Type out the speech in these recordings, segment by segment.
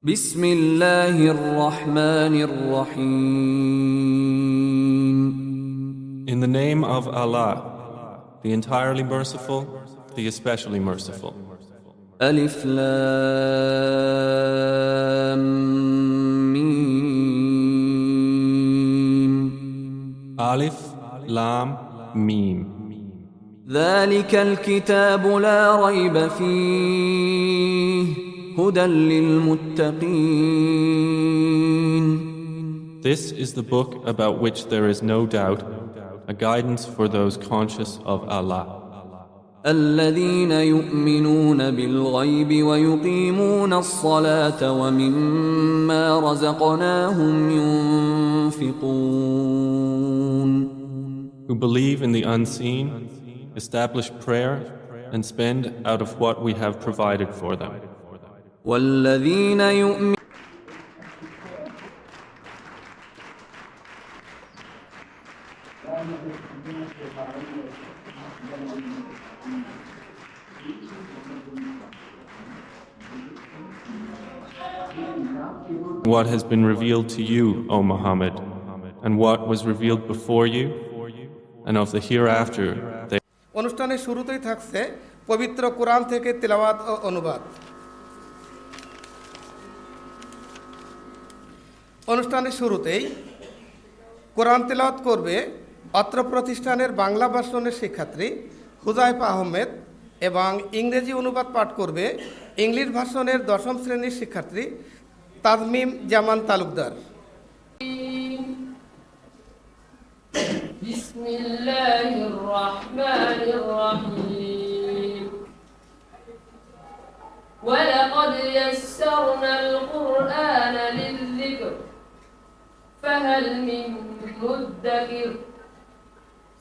বিসমিল্লাহির রহমানির রহিম। In the name of Allah, the entirely merciful, the especially merciful. আলিফ লাম মিম। Alif, Lam, Mim. ذلك الكتاب لا ريب فيه هدى للمتقين. This is the book about which there is no doubt, a guidance for those conscious of Allah. الذين يؤمنون بالغيب ويقيمون الصلاة ومما رزقناهم ينفقون. Who believe in the unseen, establish prayer, and spend out of what we have provided for them. والذين يؤمنون What has been revealed to you, O Muhammad, and what was revealed before you, and of the hereafter they অনুষ্ঠানের শুরুতেই থাকছে পবিত্র কোরআন থেকে তিলাওয়াত ও অনুবাদ। অনুষ্ঠানের শুরুতেই কোরআন তিলাওয়াত করবে অত্র প্রতিষ্ঠানের বাংলা ভার্সনের শিক্ষার্থী হুজাইফা আহমেদ এবং ইংরেজি অনুবাদ পাঠ করবে ইংলিশ ভার্সনের দশম শ্রেণীর শিক্ষার্থী তাজমিম জামান তালুকদার। بسم الله الرحمن الرحيم ولقد يسرنا القرآن للذكر فهل من مدكر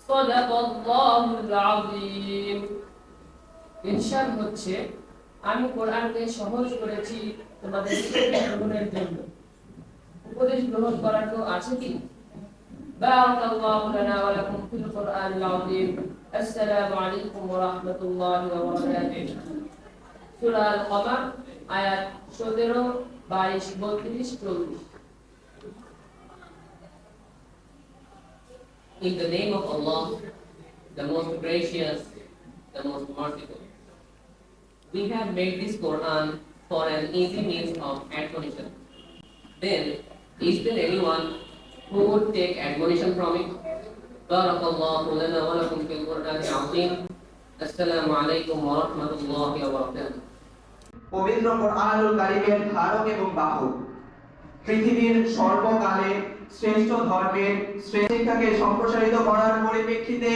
صدق الله العظيم ইরশাদ হচ্ছে আমি কোরআনকে সহজ করেছি তোমাদের গ্রহণের জন্য উপদেশ গ্রহণ করার কেউ আছে কি بارك الله لنا ولكم في القرآن العظيم السلام عليكم ورحمة الله وبركاته سورة القمر آيات 17 22 32 34 In the name of Allah, the most gracious, the most merciful. We have made this Quran for an easy means of admonition. Then, is there anyone who would take admonition from it? Barakallahu lana wa lakum fil Qur'an al-azim. Assalamu alaikum wa rahmatullahi wa barakatuh. পবিত্র কোরআনুল কারীমের ধারক এবং বাহক, পৃথিবীর সর্বকালে শ্রেষ্ঠ ধর্মের শ্রেষ্ঠ শিক্ষাকে সম্প্রসারিত করার পরিপ্রেক্ষিতে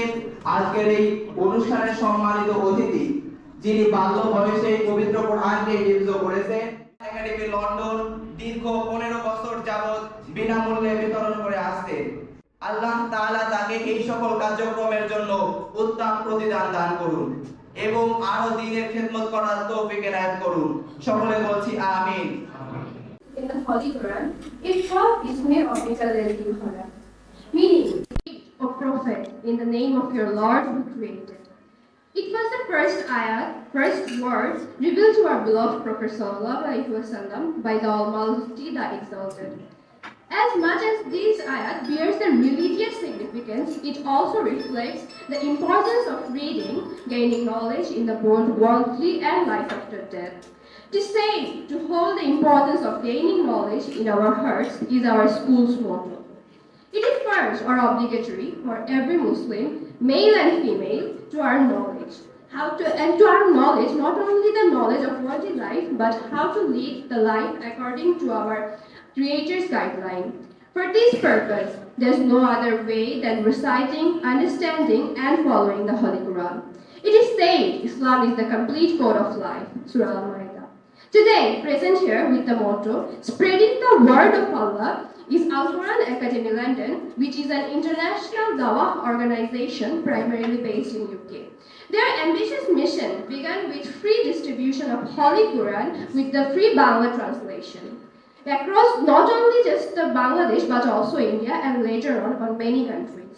আজকের এই অনুষ্ঠানের সম্মানিত অতিথি, যিনি বাল্য বয়সে পবিত্র কোরআনকে হিফজ করেছেন, একাডেমি লন্ডন দীর্ঘ 15 বছর যাবত বিনামূল্যে বিতরণ করে আসছে। আল্লাহ তাআলা তাকে এই সকল কার্যক্রমের জন্য উত্তম প্রতিদান দান করুন এবং আরো দ্বীনের খেদমত করার তৌফিক এনায়েত করুন। সকলে বলছি আমিন। In the Holy Quran, Iqra isme rabbika alladhi khalaq, meaning, O Prophet, in the name of your Lord who created. It was the first ayat, first words revealed to our beloved Prophet ﷺ by the Almighty, the Exalted. As much as this ayat bears the religious significance, it also reflects the importance of reading, gaining knowledge in the both worldly and life after death. To say, to hold the importance of gaining knowledge in our hearts is our school's motto. It is first or obligatory for every Muslim, male and female, to earn knowledge. To earn knowledge, not only the knowledge of worldly life, but how to lead the life according to our Creator's guideline. For this purpose, there is no other way than reciting, understanding, and following the Holy Quran. It is said Islam is the complete code of life. Surah Al-Ma'idah. Today, present here with the motto, Spreading the Word of Allah, is Al-Quran Academy London, which is an international dawah organization primarily based in UK. Their ambitious mission began with free distribution of Holy Quran with the free Bangla translation across not only just the Bangladesh but also India and later on many countries.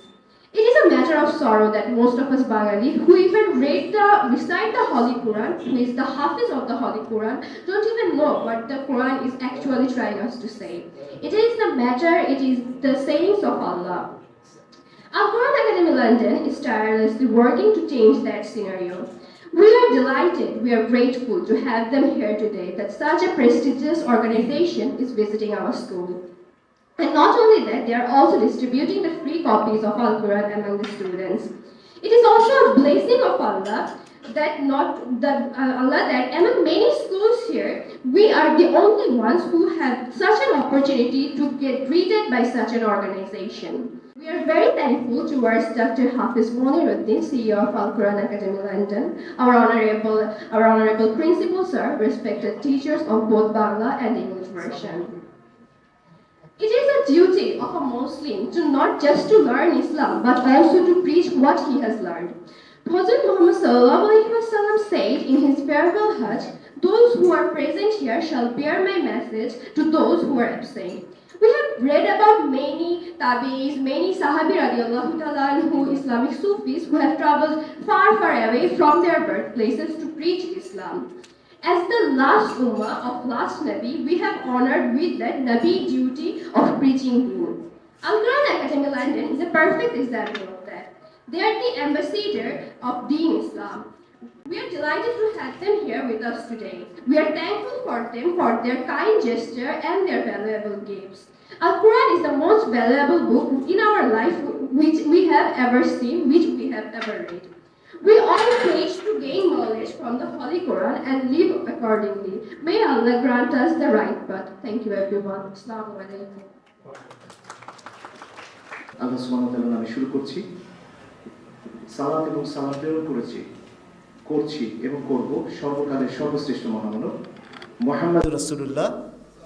It is a matter of sorrow that most of us Bengali, who even recite the Holy Quran, who is the Hafiz of the Holy Quran, don't even know what the Quran is actually trying us to say. It is the sayings of Allah. Al Quran Academy London is tirelessly working to change that scenario. We are delighted, we are grateful to have them here today, that such a prestigious organization is visiting our school. And not only that, they are also distributing the free copies of Al Quran among the students. It is also a blessing of Allah that among many schools here, we are the only ones who have such an opportunity to get greeted by such an organization. We are very thankful towards Dr. Hafiz Moniruddin, CEO of Al Quran Academy London, our honorable principal sir, respected teachers of both Bangla and English version. It is a duty of a Muslim to not just to learn Islam, but also to preach what he has learned. Prophet Muhammad said in his farewell Hajj, "Those who are present here shall bear my message to those who are absent." We have read about many tabi'is, many Sahabi radiallahu ta'ala anhu, Islamic Sufis who have traveled far, far away from their birthplaces to preach Islam. As the last ummah of last Nabi, we have honored with that Nabi duty of preaching Deen. Al Quran Academy London is a perfect example of that. They are the ambassador of Deen Islam. We are delighted to have them here with us today. We are thankful for them for their kind gesture and their valuable gifts. Al Quran is the most valuable book in our life which we have ever seen, which we have ever read. We all pledge to gain knowledge from the Holy Quran and live accordingly. May Allah grant us the right path. Thank you everyone. Assalamu alaikum. আল্লাহ সুবহানাহু ওয়া তাআলা নামে শুরু করছি। সালাত এবং সালাম প্রেরণ করছি এবং করব সর্বকালের সর্বশ্রেষ্ঠ মহামানব মুহাম্মদ রাসূলুল্লাহ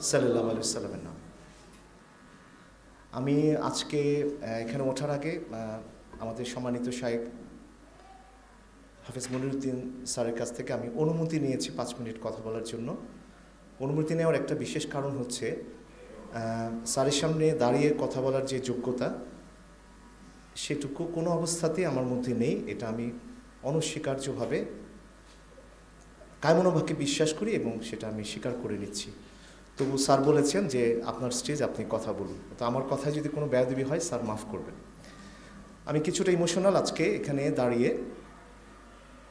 সাল্লাল্লাহু আলাইহি ওয়াসাল্লামের নাম। আমি আজকে এখানে ওঠার আগে আমাদের সম্মানিত শাইখ হাফেজ মনিরুদ্দিন স্যারের কাছ থেকে আমি অনুমতি নিয়েছি 5 মিনিট কথা বলার জন্য। অনুমতি নেওয়ার একটা বিশেষ কারণ হচ্ছে স্যারের সামনে দাঁড়িয়ে কথা বলার যে যোগ্যতা সেটুকু কোনো অবস্থাতেই আমার মধ্যে নেই। এটা আমি অনস্বীকার্যভাবে কায়মনোবাক্যে বিশ্বাস করি এবং সেটা আমি স্বীকার করে নিচ্ছি। তবু স্যার বলেছেন যে আপনার স্টেজ, আপনি কথা বলুন। তো আমার কথায় যদি কোনো বেয়াদবি হয় স্যার মাফ করবেন। আমি কিছুটা ইমোশনাল আজকে এখানে দাঁড়িয়ে।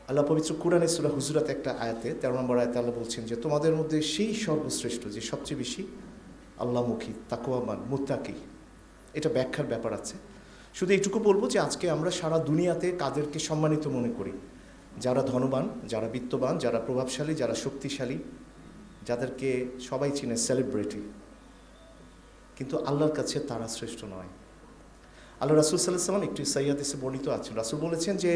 আল্লাহ পবিত্র কুরআনে সূরা হুজুরাত একটা আয়াতে 13 নম্বর আয়াতে আল্লাহ বলছেন যে তোমাদের মধ্যে সেই সর্বশ্রেষ্ঠ যে সবচেয়ে বেশি আল্লাহমুখী, তাকওয়াবান, মুত্তাকি। এটা ব্যাখ্যার ব্যাপার আছে। শুধু এইটুকু বলবো যে আজকে আমরা সারা দুনিয়াতে কাদেরকে সম্মানিত মনে করি? যারা ধনবান, যারা বিত্তবান, যারা প্রভাবশালী, যারা শক্তিশালী, যাদেরকে সবাই চিনে সেলিব্রিটি, কিন্তু আল্লাহর কাছে তারা শ্রেষ্ঠ নয়। আল্লাহ রাসূল সাল্লাল্লাহু আলাইহি ওয়াসাল্লাম একটি সহিহ হাদিসে বর্ণিত আছে, রাসূল বলেছেন যে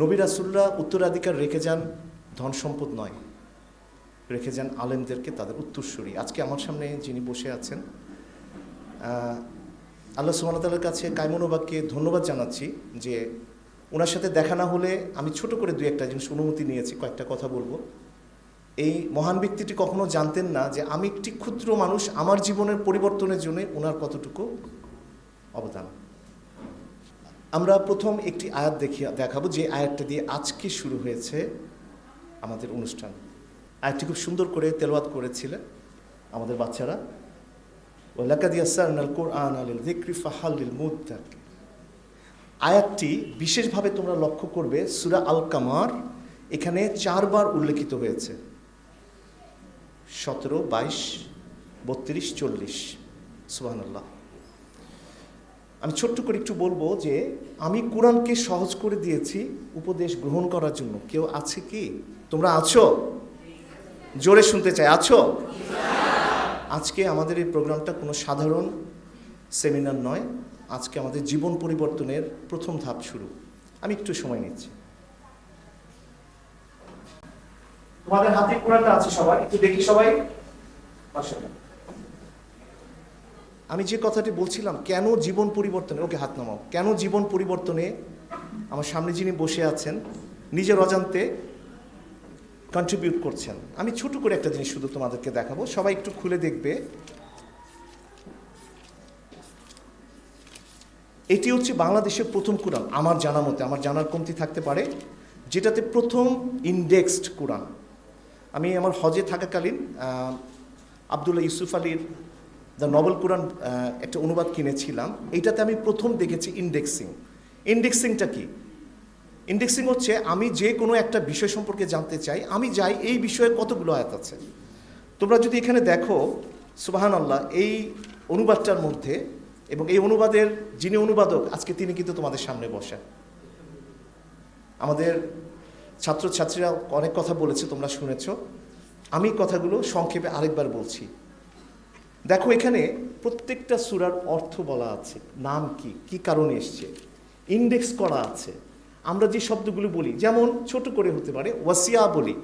নবী রাসূলরা উত্তরাধিকার রেখে যান ধন সম্পদ নয়, রেখে যান আলেমদেরকে, তাদের উত্তরসূরি। আজকে আমার সামনে যিনি বসে আছেন, আল্লাহ সুবহানাহু ওয়া তাআলার কাছে কায়মনোবাক্যে ধন্যবাদ জানাচ্ছি যে ওনার সাথে দেখা না হলে আমি ছোট করে 2-1টা জিনিস অনুমতি নিয়েছি, কয়েকটা কথা বলবো। এই মহান ব্যক্তিটি কখনো জানতেন না যে আমি একটি ক্ষুদ্র মানুষ, আমার জীবনের পরিবর্তনের জন্য ওনার কতটুকু অবদান। আমরা প্রথম একটি আয়াত দেখাবো, যে আয়াতটা দিয়ে আজকে শুরু হয়েছে আমাদের অনুষ্ঠান। আয়াতটি খুব সুন্দর করে তেলাওয়াত করেছিলেন আমাদের বাচ্চারা। ওয়ালাকাদ ইয়াসসারনাল কুরআনা লিযিকরি ফাহাল লিল মুদ্দাকির। আয়াতটি বিশেষভাবে তোমরা লক্ষ্য করবে সূরা আল কামার এখানে 4 বার উল্লেখিত হয়েছে, 17, 22, 32, 40। সুবহানাল্লাহ। আমি ছোট্ট করে একটু বলবো যে আমি কোরআনকে সহজ করে দিয়েছি উপদেশ গ্রহণ করার জন্য। কেউ আছে কি? তোমরা আছো? জোরে শুনতে চাই, আছো? আজকে আমাদের এই প্রোগ্রামটা কোনো সাধারণ সেমিনার নয়, আজকে আমাদের জীবন পরিবর্তনের প্রথম ধাপ শুরু। আমি একটু সময় নিচ্ছি। তোমাদের হাতে কোরআনটা আছে সবাই, একটু দেখি সবাই। আমি যে কথাটি বলছিলাম, কেন জীবন পরিবর্তনে, ওকে হাত নামাও, কেন জীবন পরিবর্তনে আমার সামনে যিনি বসে আছেন নিজের অজান্তে কন্ট্রিবিউট করছেন। আমি ছোট করে একটা জিনিস শুধু তোমাদেরকে দেখাবো, সবাই একটু খুলে দেখবে। এটি হচ্ছে বাংলাদেশের প্রথম কোরআন আমার জানা মতে, আমার জানার কমতি থাকতে পারে, যেটাতে প্রথম ইন্ডেক্সড কোরআন। আমি আমার হজে থাকাকালীন আবদুল্লাহ ইউসুফ আলীর দ্য নভেল কোরআন একটা অনুবাদ কিনেছিলাম। এইটাতে আমি প্রথম দেখেছি ইন্ডেক্সিং। ইন্ডেক্সিংটা কি? ইন্ডেক্সিং হচ্ছে আমি যে কোনো একটা বিষয় সম্পর্কে জানতে চাই, আমি যাই এই বিষয়ে কতগুলো আয়াত আছে। তোমরা যদি এখানে দেখো সুবহানাল্লাহ, এই অনুবাদটার মধ্যে এবং এই অনুবাদের যিনি অনুবাদক আজকে তিনি কিন্তু তোমাদের সামনে বসেন। আমাদের ছাত্রছাত্রীরা অনেক কথা বলেছে, তোমরা শুনেছ। আমি কথাগুলো সংক্ষেপে আরেকবার বলছি। দেখো এখানে প্রত্যেকটা সূরার অর্থ বলা আছে, নাম কি, কি কারণে এসছে, ইন্ডেক্স করা আছে। আমরা যে শব্দগুলো বলি, যেমন ছোট করে হতে পারে ওয়াসিয়া বলি,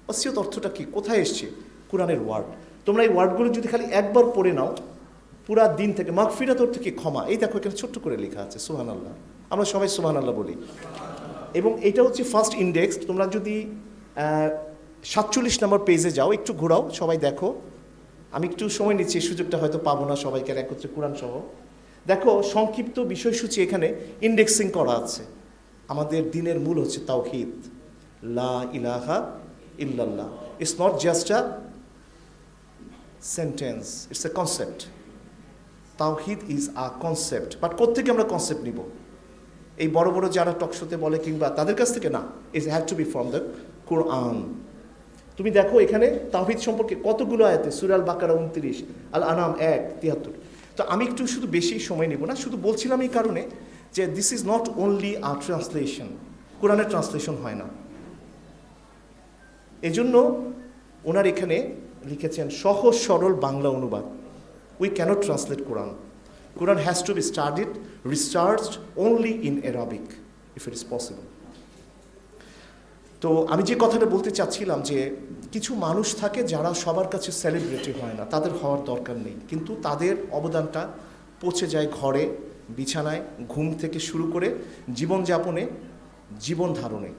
ওয়াসিয়ত অর্থটা কি, কোথায় এসছে? কোরআনের ওয়ার্ড। তোমরা এই ওয়ার্ডগুলো যদি খালি একবার পড়ে নাও পুরা দিন থেকে, মাগফিরাত অর্থ কি, ক্ষমা। এই দেখো এখানে ছোট্ট করে লেখা আছে সুবহানাল্লাহ, আমরা সবাই সুবহানাল্লাহ বলি। এবং এটা হচ্ছে ফার্স্ট ইন্ডেক্স। তোমরা যদি 47 নম্বর পেজে যাও, একটু ঘোরাও, সবাই দেখো। আমি একটু সময় নিচ্ছি, এই সুযোগটা হয়তো পাবো না সবাইকে একত্রে কোরআন সহ। দেখো সংক্ষিপ্ত বিষয়সূচি এখানে ইন্ডেক্সিং করা আছে। আমাদের দিনের মূল হচ্ছে তাওহীদ, লা ইলাহা ইল্লাল্লাহ। It's not just a sentence, it's a concept. তাওহীদ ইজ আ কনসেপ্ট। বাট কোত্থেকে আমরা কনসেপ্ট নিব? এই বড় বড় যারা টকশোতে বলে কিংবা তাদের কাছ থেকে না, it have to be from the Quran. তুমি দেখো এখানে তাওহীদ সম্পর্কে কতগুলো আয়াতে, সূরা আল বাকারা 29, আল আনাম 1:73। তো আমি একটু শুধু বেশি সময় নেব না, শুধু বলছিলাম এই কারণে যে this is not only a translation, কোরআনের ট্রান্সলেশন হয় না। এজন্য ওনার এখানে লিখেছেন সহজ সরল বাংলা অনুবাদ। We can't translate Quran. Quran has to be studied, researched only in Arabic, if it is possible. তো আমি যে কথাটা বলতে চাচ্ছিলাম যে কিছু মানুষ থাকে যারা সবার কাছে সেলিব্রিটি হয় না, তাদের হওয়ার দরকার নেই, কিন্তু তাদের অবদানটা পৌঁছে যায় ঘরে, বিছানায়, ঘুম থেকে শুরু করে জীবনযাপনে, জীবন ধারণে।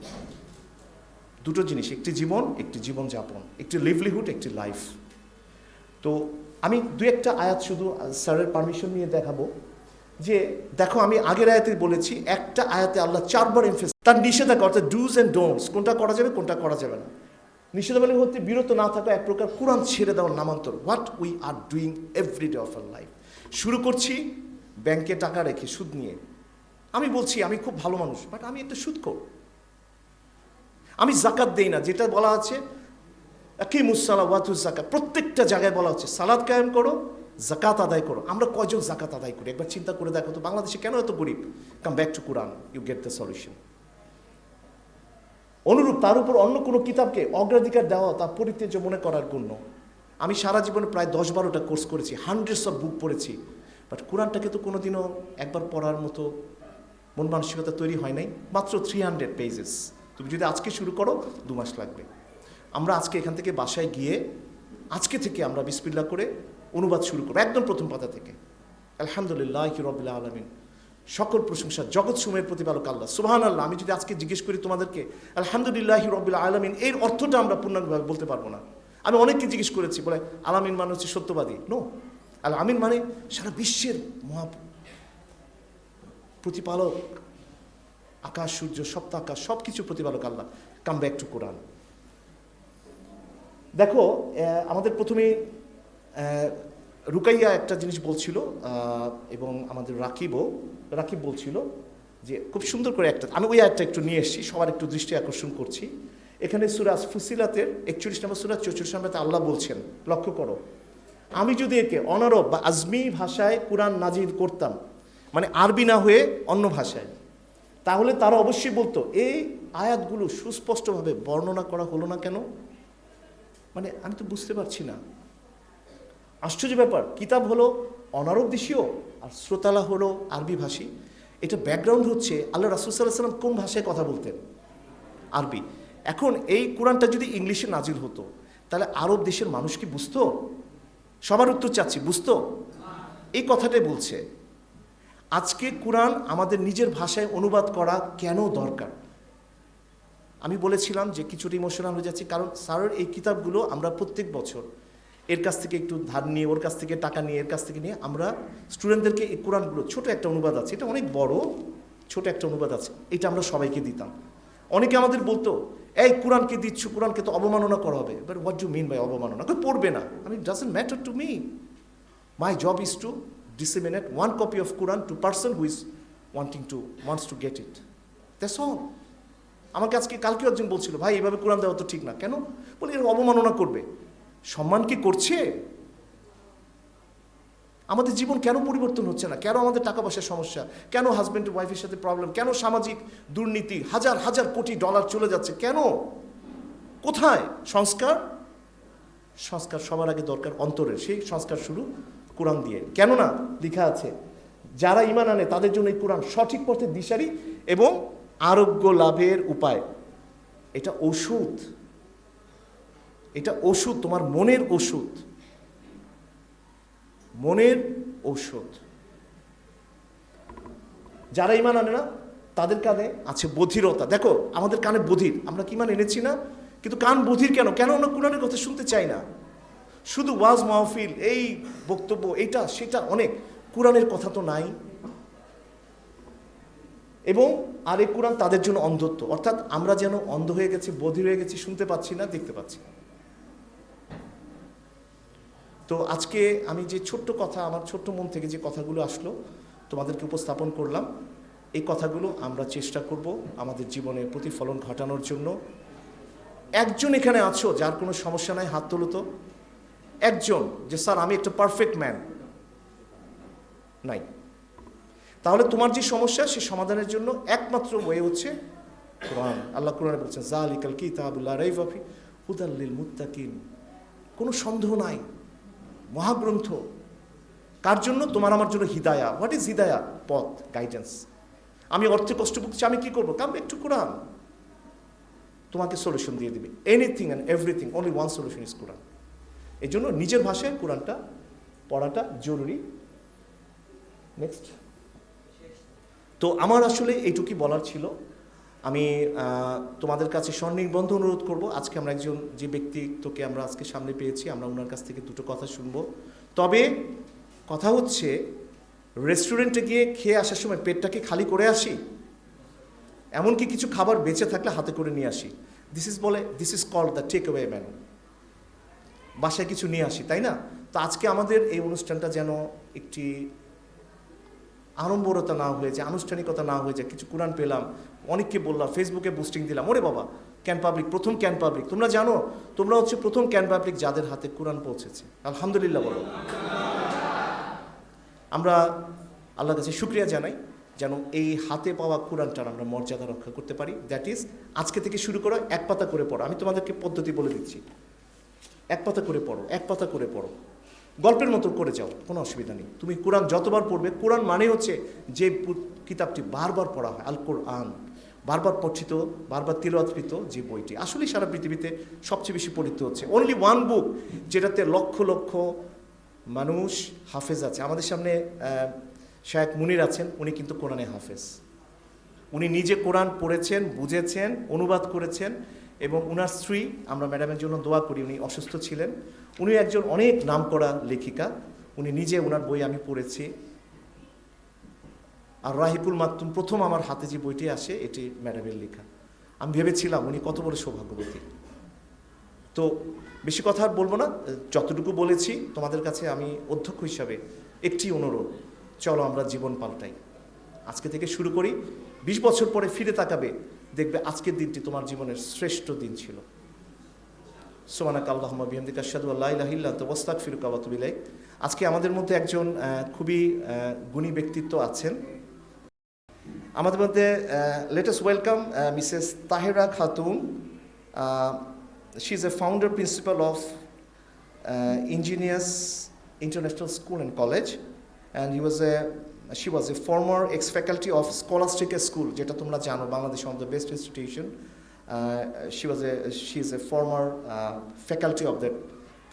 দুটো জিনিস, একটি জীবন, একটি জীবনযাপন, একটি লিভলিহুড, একটি লাইফ। তো আমি দু একটা আয়াত শুধু স্যারের পারমিশন নিয়ে দেখাবো। যে দেখো আমি আগের আয়াতে বলেছি, একটা আয়াতে আল্লাহ 4 বার এমফেসাইজ, তার নিষেধাজ্ঞা অর্থাৎ ডুজ অ্যান্ড ডোন্টস, কোনটা করা যাবে কোনটা করা যাবে না। নিষেধাজ্ঞা হতে বিরত না থাকা এক প্রকার কোরআন ছেড়ে দেওয়ার নামান্তর। What we are doing every day of our life. শুরু করছি ব্যাংকে টাকা রেখে সুদ নিয়ে। আমি বলছি আমি খুব ভালো মানুষ, বাট আমি একটা সুদখোর। আমি জাকাত দেই না, যেটা বলা আছে আকিমুস-সালাত ওয়াতুজ যাকাত, প্রত্যেকটা জায়গায় বলা হচ্ছে সালাত কায়েম করো, জাকাত আদায় করো। আমরা কয়জন জাকাত আদায় করি? একবার চিন্তা করে দেখো তো, বাংলাদেশে কেন এত গরিব? Come back to Quran, you get the solution. অনুরূপ তার উপর অন্য কোনো কিতাবকে অগ্রাধিকার দেওয়া, তা পরিত্যাজ্য মনে করার গণ্য। আমি সারা জীবনে প্রায় 10-12টা কোর্স করেছি, হান্ড্রেডস অফ বুক পড়েছি, বাট কোরআনটাকে তো কোনোদিনও একবার পড়ার মতো মন মানসিকতা তৈরি হয় নাই। মাত্র 300 পেজেস। তুমি যদি আজকে শুরু করো 2 মাস লাগবে। আমরা আজকে এখান থেকে বাসায় গিয়ে আজকে থেকে আমরা বিসমিল্লাহ করে অনুবাদ শুরু করব, একদম প্রথম পাতা থেকে। আলহামদুলিল্লাহি রাব্বিল আলামিন, সকল প্রশংসা জগৎ সমূহের প্রতিপালক আল্লাহ সুবহানাল্লাহ। আমি যদি আজকে জিজ্ঞেস করি তোমাদেরকে আলহামদুলিল্লাহি রাব্বিল আলামিন এর অর্থটা আমরা পূর্ণাঙ্গভাবে বলতে পারবো না। আমি অনেককে জিজ্ঞেস করেছি, বলে আলামিন মানে হচ্ছে সত্যবাদী। নো, আল আমিন মানে সারা বিশ্বের মহা প্রতিপালক, আকাশ সূর্য সপ্ত আকাশ সব কিছু প্রতিপালক আল্লাহ। কাম ব্যাক টু কোরআন। দেখো আমাদের প্রথমে রুকাইয়া একটা জিনিস বলছিল, এবং আমাদের রাকিব বলছিল যে খুব সুন্দর করে একটা, আমি ওই আয়াতটা একটু নিয়ে এসেছি, সবার একটু দৃষ্টি আকর্ষণ করছি। এখানে সূরা ফুসিলাতের 41 নম্বর সূরা 44 নম্বরে আল্লাহ বলছেন, লক্ষ্য করো, আমি যদি একে অনারব বা আজমি ভাষায় কোরআন নাজিল করতাম, মানে আরবি না হয়ে অন্য ভাষায়, তাহলে তারা অবশ্যই বলতো এই আয়াতগুলো সুস্পষ্টভাবে বর্ণনা করা হলো না কেন? মানে আমি তো বুঝতে পারছি না। আশ্চর্য ব্যাপার, কিতাব হলো অনারব দেশীয় আর শ্রোতালা হলো আরবি ভাষী। এটা ব্যাকগ্রাউন্ড হচ্ছে আল্লাহ রাসূল সাল্লাল্লাহু আলাইহি ওয়াসাল্লাম কোন ভাষায় কথা বলতেন? আরবি। এখন এই কোরআনটা যদি ইংলিশে নাজিল হতো, তাহলে আরব দেশের মানুষ কি বুঝতো? সবার উত্তর চাচ্ছি, বুঝতো? এই কথাটাই বলছে। আজকে কোরআন আমাদের নিজের ভাষায় অনুবাদ করা কেন দরকার? আমি বলেছিলাম যে কিছুটা ইমোশনাল হয়ে যাচ্ছে, কারণ স্যারের এই কিতাবগুলো আমরা প্রত্যেক বছর এর কাছ থেকে একটু ধার নিয়ে, ওর কাছ থেকে টাকা নিয়ে, এর কাছ থেকে নিয়ে আমরা স্টুডেন্টদেরকে এই কোরআনগুলো, ছোট একটা অনুবাদ আছে, এটা অনেক বড়, ছোট একটা অনুবাদ আছে, এটা আমরা সবাইকে দিতাম। অনেকে আমাদের বলতো, এই কোরআনকে দিচ্ছ, কোরআনকে তো অবমাননা করা হবে। But what do mean by অবমাননা? কেউ পড়বে না। আমি doesn't matter to me. My job is to disseminate one copy of Quran to person who is wants to get it. That's all. আমাকে আজকে কালকে একজন বলছিল, ভাই এভাবে কোরআন দেওয়া তো ঠিক না। কেন? বলে এর অবমাননা করবে। সম্মান কি করছে? আমাদের জীবন কেন পরিবর্তন হচ্ছে না? কেন আমাদের টাকা পয়সার সমস্যা? কেন হাজব্যান্ড ওয়াইফের সাথে প্রবলেম? কেন সামাজিক দুর্নীতি, হাজার হাজার কোটি ডলার চলে যাচ্ছে? কেন? কোথায় সংস্কার? সংস্কার সবার আগে দরকার অন্তরের। সেই সংস্কার শুরু কোরআন দিয়ে। কেননা লেখা আছে, যারা ঈমান আনে তাদের জন্য এই কোরআন সঠিক পথে দিশারি এবং আরোগ্য লাভের উপায়। এটা ওষুধ, এটা ওষুধ, তোমার মনের ওষুধ, মনের ঔষধ। যারা ঈমান আনে না তাদের কানে আছে বধিরতা। দেখো আমাদের কানে বধির, আমরা কি ঈমান এনেছি না? কিন্তু কান বধির কেন? কেন আমরা কোরআনের কথা শুনতে চাই না? শুধু ওয়াজ মাহফিল, এই বক্তব্য, এটা সেটা অনেক, কোরআনের কথা তো নাই। এবং আর এই কোরআন তাদের জন্য অন্ধত্ব, অর্থাৎ আমরা যেন অন্ধ হয়ে গেছি, বধির হয়ে গেছি, শুনতে পাচ্ছি না, দেখতে পাচ্ছি না। তো আজকে আমি যে ছোট্ট কথা, আমার ছোট্ট মন থেকে যে কথাগুলো আসলো তোমাদেরকে উপস্থাপন করলাম, এই কথাগুলো আমরা চেষ্টা করব আমাদের জীবনে প্রতিফলন ঘটানোর জন্য। একজন এখানে আছো যার কোনো সমস্যা নাই, হাত তোলো তো। একজন যে স্যার আমি একটা পারফেক্ট ম্যান, নাই। তাহলে তোমার যে সমস্যা সে সমাধানের জন্য একমাত্র ওয়ে হচ্ছে কোরআন। আল্লাহ কোরআনে বলছেন, যালিকাল কিতাবুল লা রাইবা ফি হুদাল লিল মুত্তাকিন। কোনো সন্দেহ নাই, মহাগ্রন্থ কার জন্য? তোমার আমার জন্য হিদায়া। What is Hidaya? পথ, গাইডেন্স। আমি অর্থে কষ্ট ভুগছি, আমি কি করবো? কাম ব্যাক টু কোরআন, তোমাকে সলিউশন দিয়ে দিবে। Anything and everything, only one solution is কোরআন। এই জন্য নিজের ভাষায় কোরআনটা পড়াটা জরুরি। নেক্সট। তো আমার আসলে এইটুকুই বলার ছিল। আমি তোমাদের কাছে সনির্বন্ধ অনুরোধ করব, আজকে আমরা একজন যে ব্যক্তিত্বকে আমরা আজকে সামনে পেয়েছি, আমরা ওনার কাছ থেকে দুটো কথা শুনবো। তবে কথা হচ্ছে, রেস্টুরেন্টে গিয়ে খেয়ে আসার সময় পেটটাকে খালি করে আসি, এমনকি কিছু খাবার বেঁচে থাকলে হাতে করে নিয়ে আসি। This is called the take away man. বাসায় কিছু নিয়ে আসি, তাই না? তো আজকে আমাদের এই অনুষ্ঠানটা যেন একটি আড়ম্বরতা না হয়ে যায়, আনুষ্ঠানিকতা না হয়ে যায়। কিছু কোরআন পেলাম, অনেককে বললাম, ফেসবুকে বুস্টিং দিলাম, ওরে বাবা ক্যান পাবলিক, প্রথম ক্যান পাবলিক। তোমরা জানো তোমরা হচ্ছে প্রথম ক্যান পাবলিক যাদের হাতে কোরআন পৌঁছেছে। আলহামদুলিল্লাহ বলো। আমরা আল্লাহর কাছে শুকরিয়া জানাই যেন এই হাতে পাওয়া কোরআনটার আমরা মর্যাদা রক্ষা করতে পারি। দ্যাট ইজ, আজকে থেকে শুরু করো, এক পাতা করে পড়ো। আমি তোমাদেরকে পদ্ধতি বলে দিচ্ছি, এক পাতা করে পড়ো, এক পাতা করে পড়ো, গল্পের মতো করে যাও, কোনো অসুবিধা নেই। তুমি কোরআন যতবার পড়বে, কোরআন মানে হচ্ছে যে কিতাবটি বারবার পড়া হয়, আল কোরআন, বারবার পঠিত, বারবার তিলাওয়াতকৃত যে বইটি, আসলে সারা পৃথিবীতে সবচেয়ে বেশি পঠিত হচ্ছে। অনলি ওয়ান বুক যেটাতে লক্ষ লক্ষ মানুষ হাফেজ আছে। আমাদের সামনে শায়েখ মুনির আছেন, উনি কিন্তু কোরআনে হাফেজ। উনি নিজে কোরআন পড়েছেন, বুঝেছেন, অনুবাদ করেছেন, এবং উনার স্ত্রী, আমরা ম্যাডামের জন্য দোয়া করি, উনি অসুস্থ ছিলেন। উনি একজন অনেক নামকরা লেখিকা, উনি নিজে, ওনার বই আমি পড়েছি। আর রাহিকুল মাকতুম, প্রথম আমার হাতে যে বইটি আসে এটি ম্যাডামের লেখা। আমি ভেবেছিলাম উনি কত বড় সৌভাগ্যবতী। তো বেশি কথা আর বলবো না, যতটুকু বলেছি তোমাদের কাছে আমি অধ্যক্ষ হিসাবে একটি অনুরোধ, চলো আমরা জীবন পাল্টাই। আজকে থেকে শুরু করি। 20 বছর পরে ফিরে তাকাবে, দেখবে আজকের দিনটি তোমার জীবনের শ্রেষ্ঠ দিন ছিল। সুবহানাকা আল্লাহুম্মা বিহামদিকা আশহাদু আল্লা ইলাহা ইল্লা আনতা আস্তাগফিরুকা ওয়া আতুবু ইলাইক। আজকে আমাদের মধ্যে একজন খুবই গুণী ব্যক্তিত্ব আছেন আমাদের মধ্যে। Let us welcome Mrs Tahera Khatun. She is A founder principal of engineers international school and college, and she was a former ex-faculty of Scholastica School, যেটা তোমরা জানো Bangladesh one of the best institution. She is a former faculty of that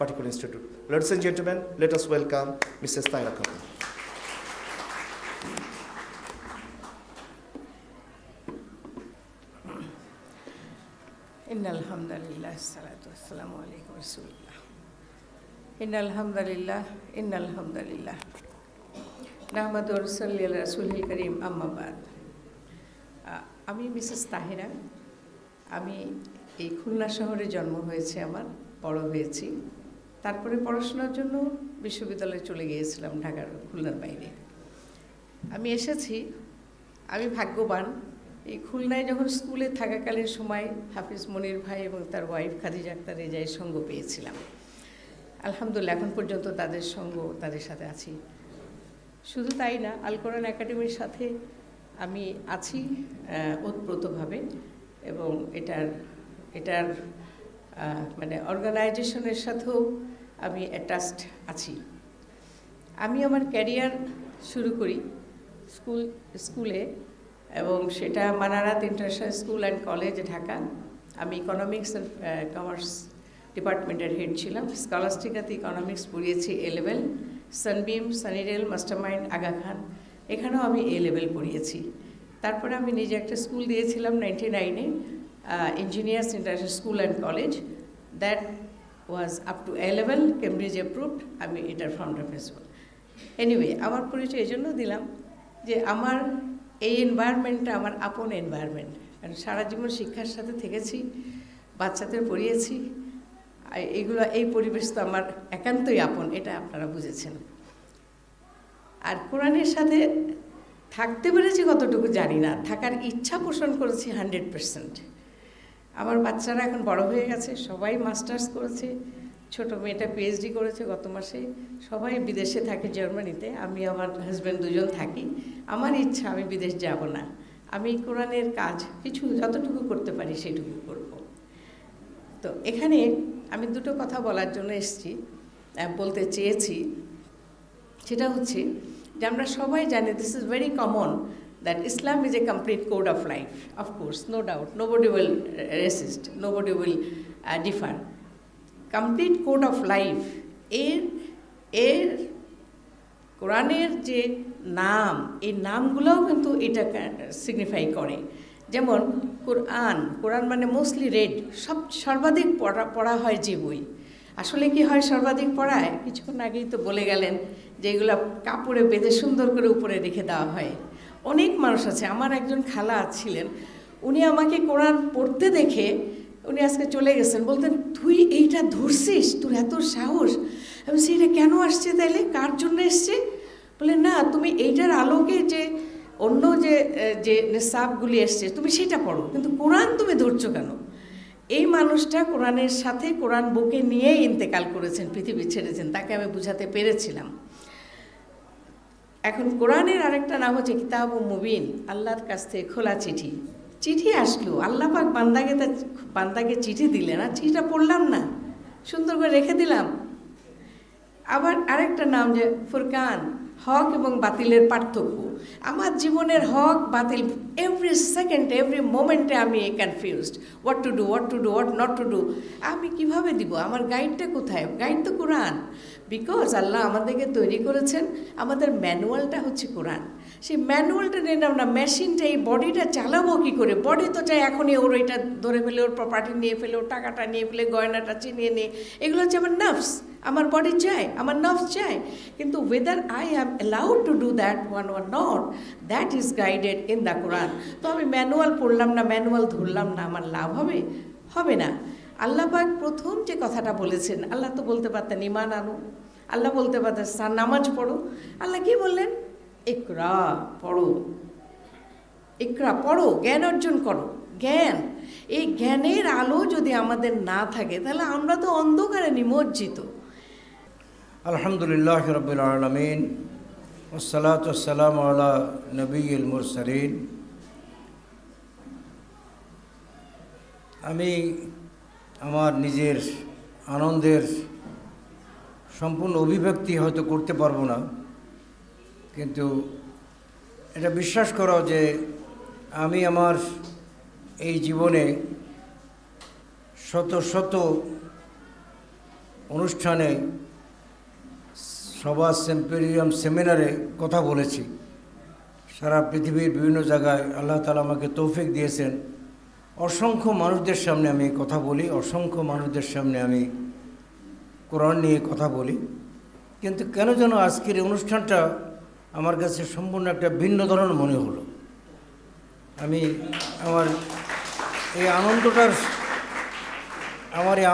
particular institute. Ladies and gentlemen, let us welcome Mrs. Tahira Khatun. Innal hamdalillah, salatu wassalamu alaykum rasulillah. ইন্নালহামদুলিল্লাহ ইন্নালহামদুলিল্লাহ নাহমাদু ওয়া নুসাল্লি আলা রাসূলিল কারীম আম্মা বাদ। আমি Mrs Tahera. আমি এই খুলনা শহরে জন্ম হয়েছে আমার, বড় হয়েছি। তারপরে পড়াশোনার জন্য বিশ্ববিদ্যালয়ে চলে গিয়েছিলাম ঢাকার, খুলনার বাইরে। আমি এসেছি, আমি ভাগ্যবান। এই খুলনায় যখন স্কুলে থাকাকালীন সময় হাফিজ মনির ভাই এবং তার ওয়াইফ খাদিজা আক্তার রেজাইয়ের সঙ্গ পেয়েছিলাম। আলহামদুলিল্লাহ এখন পর্যন্ত তাদের সঙ্গ, তাদের সাথে আছি। শুধু তাই না, আল কোরআন একাডেমির সাথে আমি আছি ওতপ্রোতভাবে, এবং এটার মানে অর্গানাইজেশনের সাথেও আমি অ্যাটাচড আছি। আমি আমার ক্যারিয়ার শুরু করি স্কুলে, এবং সেটা Manarat international school and college, Dhaka. আমি ইকোনমিক্স অ্যান্ড কমার্স ডিপার্টমেন্টের হেড ছিলাম। স্কলাস্টিকাতে ইকোনমিক্স পড়িয়েছি এ লেভেল, সানবিম, সানিরেল, মাস্টারমাইন্ড, আগা খান, এখানেও আমি এ লেভেল পড়িয়েছি। তারপরে আমি নিজে একটা স্কুল দিয়েছিলাম 99-এ, engineers international school and college. That was up to A level, Cambridge approved. আমি এটার ফাউন্ডার প্রিন্সিপাল। এনিওয়ে, আমার পরিচয় এই জন্য দিলাম যে আমার এই এনভায়রনমেন্টটা আমার আপন এনভায়রনমেন্ট। কারণ সারা জীবন শিক্ষার সাথে থেকেছি, বাচ্চাদের পড়িয়েছি, এই পরিবেশ তো আমার একান্তই আপন, এটা আপনারা বুঝেছেন। আর কোরআনের সাথে থাকতে পেরেছি কতটুকু জানি না, থাকার ইচ্ছা পোষণ করেছি 100%। আমার বাচ্চারা এখন বড় হয়ে গেছে, সবাই মাস্টার্স করেছে, ছোট মেয়েটা পিএইচডি করেছে গত মাসে, সবাই বিদেশে থাকে, জার্মানিতে। আমি আমার হাজব্যান্ড দুজন থাকি। আমার ইচ্ছা আমি বিদেশ যাব না, আমি কোরআনের কাজ কিছু যতটুকু করতে পারি সেটুকু করব। তো এখানে আমি দুটো কথা বলার জন্য এসেছি, বলতে চেয়েছি। সেটা হচ্ছে যে আমরা সবাই জানি, this is very common, that Islam is a complete code of life. Of course, no doubt, nobody will resist, nobody will differ. Complete code of life, এর কোরআনের যে নাম, এই নামগুলোও কিন্তু এটা সিগনিফাই করে। যেমন কোরআন মানে মোস্টলি রেড, সর্বাধিক পড়া হয় যে বই। আসলে কি হয় সর্বাধিক পড়ায়? কিছুক্ষণ আগেই তো বলে গেলেন যে এগুলো কাপড়ে বেঁধে সুন্দর করে উপরে রেখে দেওয়া হয়। অনেক মানুষ আছে, আমার একজন খালা ছিলেন, উনি আমাকে কোরআন পড়তে দেখে উনি আজকে চলে গেছেন, বলতেন তুই এইটা ধরছিস, তোর এত সাহস। আমি বলছি এটা কেন আসছে তাইলে, কার জন্য এসছে? বলে না, তুমি এইটার আলোকে যে অন্য যে নিসাবগুলি এসছে তুমি সেটা পড়ো, কিন্তু কোরআন তুমি ধরছো কেন? এই মানুষটা কোরআনের সাথে কোরআন বুকে নিয়েই ইন্তেকাল করেছেন, পৃথিবী ছেড়েছেন, তাকে আমি বুঝাতে পেরেছিলাম। এখন কোরআনের আরেকটা নাম হচ্ছে কিতাব ও মুবিন, আল্লাহর কাছ থেকে খোলা চিঠি। চিঠি আসলো, আল্লাহ পাক বান্দাকে চিঠি দিলেন, আর চিঠিটা পড়লাম না, সুন্দর করে রেখে দিলাম। আবার আরেকটা নাম যে ফুরকান, হক এবং বাতিলের পার্থক্য। আমার জীবনের হক বাতিল, এভরি সেকেন্ড এভরি মোমেন্টে আমি confused, what to do what not to do. আমি কিভাবে দিব? আমার গাইডটা কোথায়? গাইড তো কোরআন। বিকজ আল্লাহ আমাদেরকে তৈরি করেছেন, আমাদের ম্যানুয়ালটা হচ্ছে কোরআন। সেই ম্যানুয়ালটা নিয়ে না মেশিনটা, এই বডিটা চালাবো কী করে? বডি তো চাই এখনই ওর এটা ধরে ফেলে, ওর প্রপার্টি নিয়ে ফেলে, ওর টাকাটা নিয়ে ফেলে, গয়নাটা চিনিয়ে নিয়ে, এগুলো হচ্ছে আমার নার্ভস। আমার বডি চায়, আমার নার্ভস চায়, কিন্তু whether I am allowed to do that one or not, that is guided in the Quran. তো আমি ম্যানুয়াল পড়লাম না, ম্যানুয়াল ধরলাম না, আমার লাভ হবে না। আল্লাহ পাক প্রথম যে কথাটা বলেছেন, আল্লাহ তো বলতে পারতেন ঈমান আনো, আল্লাহ বলতে পারতেন নামাজ পড়ো। আল্লাহ কি বললেন? ইকরা, পড়ো, ইকরা পড়ো, জ্ঞান অর্জন করো। জ্ঞান, এই জ্ঞানের আলো যদি আমাদের না থাকে তাহলে আমরা তো অন্ধকারে নিমজ্জিত। আলহামদুলিল্লাহ রাব্বিল আলামিন, ওয়াসসালাতু ওয়াসসালামু আলা নবিয়্যিল মুরসালিন। আমি আমার নিজের আনন্দের সম্পূর্ণ অভিব্যক্তি হয়তো করতে পারবো না, কিন্তু এটা বিশ্বাস করো যে আমি আমার এই জীবনে শত শত অনুষ্ঠানে, সভা, সেম্পোরিয়াম, সেমিনারে কথা বলেছি। সারা পৃথিবীর বিভিন্ন জায়গায় আল্লাহ তাআলা আমাকে তৌফিক দিয়েছেন। অসংখ্য মানুষদের সামনে আমি কথা বলি, অসংখ্য মানুষদের সামনে আমি কোরআন নিয়ে কথা বলি, কিন্তু কেন যেন আজকের এই অনুষ্ঠানটা আমার কাছে সম্পূর্ণ একটা ভিন্ন ধরনের মনে হলো। আমি আমার এই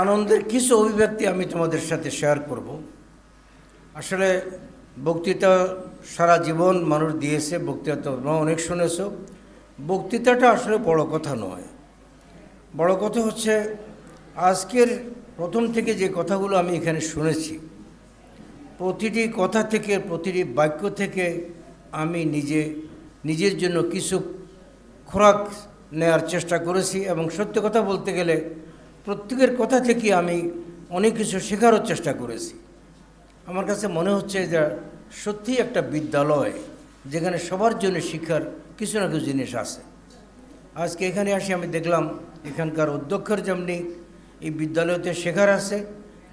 আনন্দের কিছু অভিব্যক্তি আমি তোমাদের সাথে শেয়ার করব। আসলে বক্তৃতা সারা জীবন মানুষ দিয়েছে, বক্তৃতা তোমরা অনেক শুনেছ। বক্তৃতাটা আসলে বড় কথা নয়, বড় কথা হচ্ছে আজকের প্রথম থেকে যে কথাগুলো আমি এখানে শুনেছি, প্রতিটি কথা থেকে, প্রতিটি বাক্য থেকে আমি নিজের জন্য কিছু খোরাক নেয়ার চেষ্টা করেছি, এবং সত্য কথা বলতে গেলে প্রত্যেকের কথা থেকে আমি অনেক কিছু শেখারও চেষ্টা করেছি। আমার কাছে মনে হচ্ছে যে সত্যিই একটা বিদ্যালয়, যেখানে সবার জন্য শিক্ষার কিছু না কিছু জিনিস আছে। আজকে এখানে আসি আমি দেখলাম এখানকার অধ্যক্ষের যেমনি এই বিদ্যালয়তে শেখার আছে,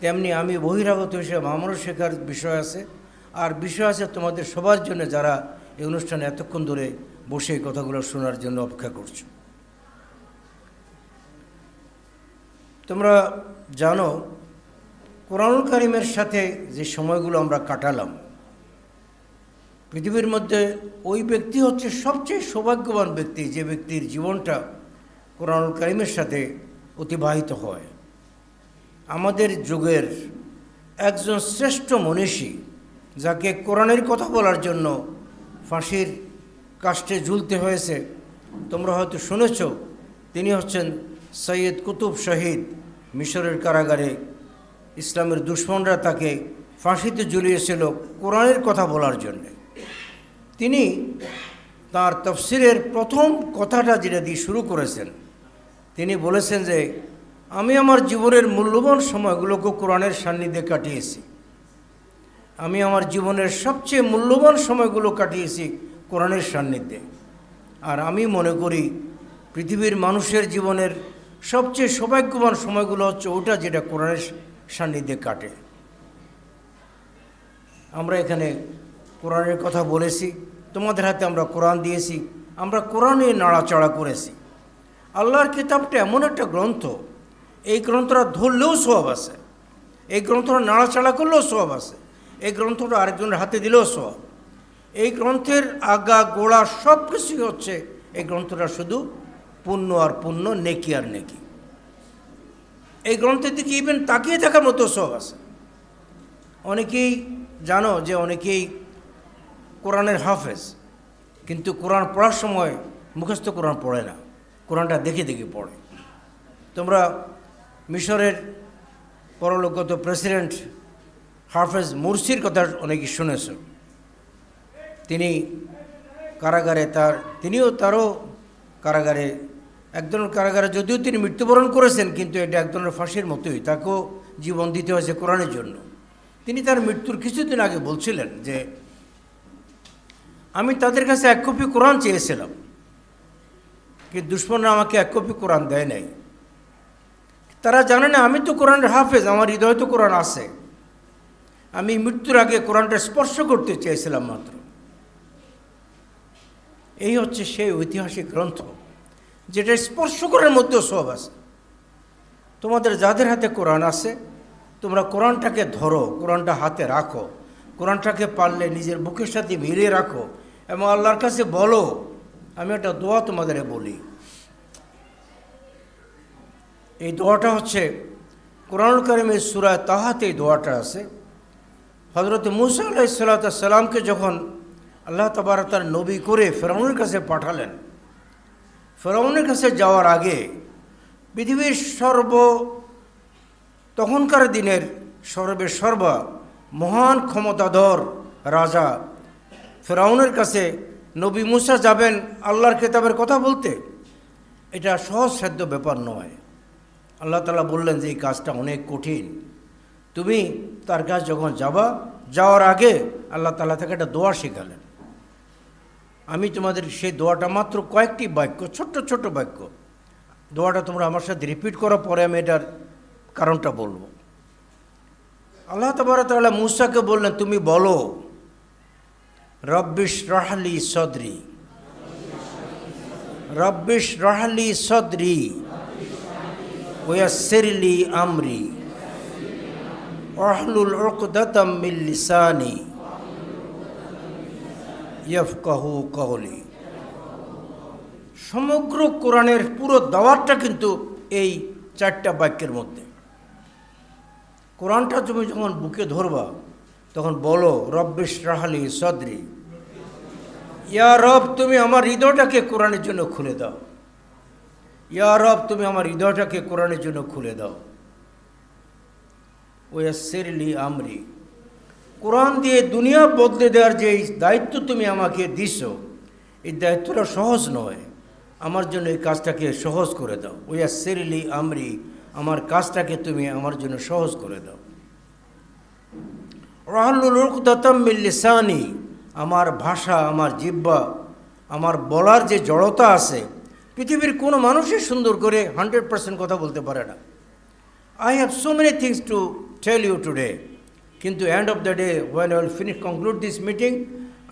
তেমনি আমি বহিরাগত হিসেবে আমারও শেখার বিষয় আছে, আর বিষয় আছে তোমাদের সবার জন্য যারা এই অনুষ্ঠানে এতক্ষণ ধরে বসে এই কথাগুলো শোনার জন্য অপেক্ষা করছো। তোমরা জানো কোরআনুল কারীমের সাথে যে সময়গুলো আমরা কাটালাম, পৃথিবীর মধ্যে ওই ব্যক্তি হচ্ছে সবচেয়ে সৌভাগ্যবান ব্যক্তি যে ব্যক্তির জীবনটা কোরআনুল কারীমের সাথে অতিবাহিত হয়। আমাদের যুগের একজন শ্রেষ্ঠ মনীষী, যাকে কোরআনের কথা বলার জন্য ফাঁসির কাষ্ঠে ঝুলতে হয়েছে, তোমরা হয়তো শুনেছ, তিনি হচ্ছেন সৈয়দ কুতুব শহীদ। মিশরের কারাগারে ইসলামের দুশ্মনরা তাকে ফাঁসিতে ঝুলিয়েছিল কোরআনের কথা বলার জন্য। তিনি তার তাফসিরের প্রথম কথাটা যেটা দিয়ে শুরু করেছেন, তিনি বলেছেন যে আমি আমার জীবনের মূল্যবান সময়গুলোকে কোরআনের সান্নিধ্যে কাটিয়েছি। আমি আমার জীবনের সবচেয়ে মূল্যবান সময়গুলো কাটিয়েছি কোরআনের সান্নিধ্যে। আর আমি মনে করি পৃথিবীর মানুষের জীবনের সবচেয়ে সৌভাগ্যবান সময়গুলো হচ্ছে ওটা যেটা কোরআনের সান্নিধ্যে কাটে। আমরা এখানে কোরআনের কথা বলেছি, তোমাদের হাতে আমরা কোরআন দিয়েছি, আমরা কোরআনে নাড়াচাড়া করেছি। আল্লাহর কিতাবটা এমন একটা গ্রন্থ, এই গ্রন্থটা ধরলেও সওয়াব আছে, এই গ্রন্থটা নাড়াচাড়া করলেও সওয়াব আছে, এই গ্রন্থটা আরেকজনের হাতে দিলেও সওয়াব। এই গ্রন্থের আগা গোড়া সব কিছুই হচ্ছে এই গ্রন্থটা শুধু পুণ্য আর পুণ্য, নেকি আর নেকি। এই গ্রন্থের দিকে ইভেন তাকিয়ে থাকার মতো সওয়াব আছে। অনেকেই জানো যে অনেকেই কোরআনের হাফেজ, কিন্তু কোরআন পড়ার সময় মুখস্থ কোরআন পড়ে না, কোরআনটা দেখে দেখে পড়ে। তোমরা মিশরের পরলোকগত প্রেসিডেন্ট হাফেজ মুরসির কথা অনেকে শুনেছ। তিনি কারাগারে তারও কারাগারে, একজনের কারাগারে যদিও তিনি মৃত্যুবরণ করেছেন, কিন্তু এটা একজনের ফাঁসির মতোই, তাকেও জীবন দিতে হয়েছে কোরআনের জন্য। তিনি তার মৃত্যুর কিছুদিন আগে বলছিলেন যে আমি তাদের কাছে 1 কপি কোরআন চেয়েছিলাম, কিন্তু দুশমনরা আমাকে 1 কপি কোরআন দেয় নাই। তারা জানে না আমি তো কোরআনের হাফেজ, আমার হৃদয়ে তো কোরআন আছে। আমি মৃত্যুর আগে কোরআনটা স্পর্শ করতে চেয়েছিলাম মাত্র। এই হচ্ছে সেই ঐতিহাসিক গ্রন্থ যেটা স্পর্শ করার মধ্যেও সওয়াব আছে। তোমাদের যাদের হাতে কোরআন আছে, তোমরা কোরআনটাকে ধরো, কোরআনটা হাতে রাখো, কোরআনটাকে পারলে নিজের বুকের সাথে মিলিয়ে রাখো এবং আল্লাহর কাছে বলো। আমি একটা দোয়া তোমাদের বলি, এই দোয়াটা হচ্ছে কোরআনুল কারীমের সূরা তাহাতে এই দোয়াটা আছে। হযরত মূসা আলাইহিস সালামকে যখন আল্লাহ তাবারক তার নবী করে ফেরাউনের কাছে পাঠালেন, ফেরাউনের কাছে যাওয়ার আগে পৃথিবীর তখনকার দিনের সর্বা মহান ক্ষমতাধর রাজা ফেরাউনের কাছে নবী মূসা যাবেন আল্লাহর কিতাবের কথা বলতে, এটা সহজসাধ্য ব্যাপার নয়। আল্লাহ তাআলা বললেন যে এই কাজটা অনেক কঠিন, তুমি তার কাছে যখন যাওয়ার আগে আল্লাহ তাআলা থেকে একটা দোয়া শেখালেন। আমি তোমাদের সেই দোয়াটা মাত্র কয়েকটি বাক্য, ছোট্ট ছোট্ট বাক্য, দোয়াটা তোমরা আমার সাথে রিপিট করার পরে আমি এটার কারণটা বলবো। আল্লাহ তাবারক ওয়া তাআলা মূসাকে বললেন, তুমি বলো রব্বিশ রাহলি সদরি, রব্বিশ রাহলি সদরি ওয়াসসিরলি আমরি ওয়াহলুল উকদাতাম মিন লিসানি ইয়াফকাহু কওলি। সমগ্র কোরআনের পুরো দাওয়াতটা কিন্তু এই 4টা বাক্যের মধ্যে। কোরআনটা তুমি যখন বুকে ধরবা তখন বলো রব্বিশ রাহলি সদরি, ইয়া রব তুমি আমার হৃদয়টাকে কোরআনের জন্য খুলে দাও, ইয়া রব তুমি আমার হৃদয়টাকে কোরআনের জন্য খুলে দাও। ওয়াসসিরলি আমরি, কোরআন দিয়ে দুনিয়া বদলে দেওয়ার যে দায়িত্ব তুমি আমাকে দিছো, এই দায়িত্বটা সহজ নয়, আমার জন্য এই কাজটাকে সহজ করে দাও। ওয়াসসিরলি আমরি, আমার কাজটাকে তুমি আমার জন্য সহজ করে দাও। ওয়াহলুল উকদাতাম মিন লিসানি, আমার ভাষা, আমার জিহ্বা, আমার বলার যে জড়তা আছে, পৃথিবীর কোনো মানুষই সুন্দর করে 100% কথা বলতে পারে না। I have so many things to tell you today, কিন্তু end of the day when I will conclude this meeting,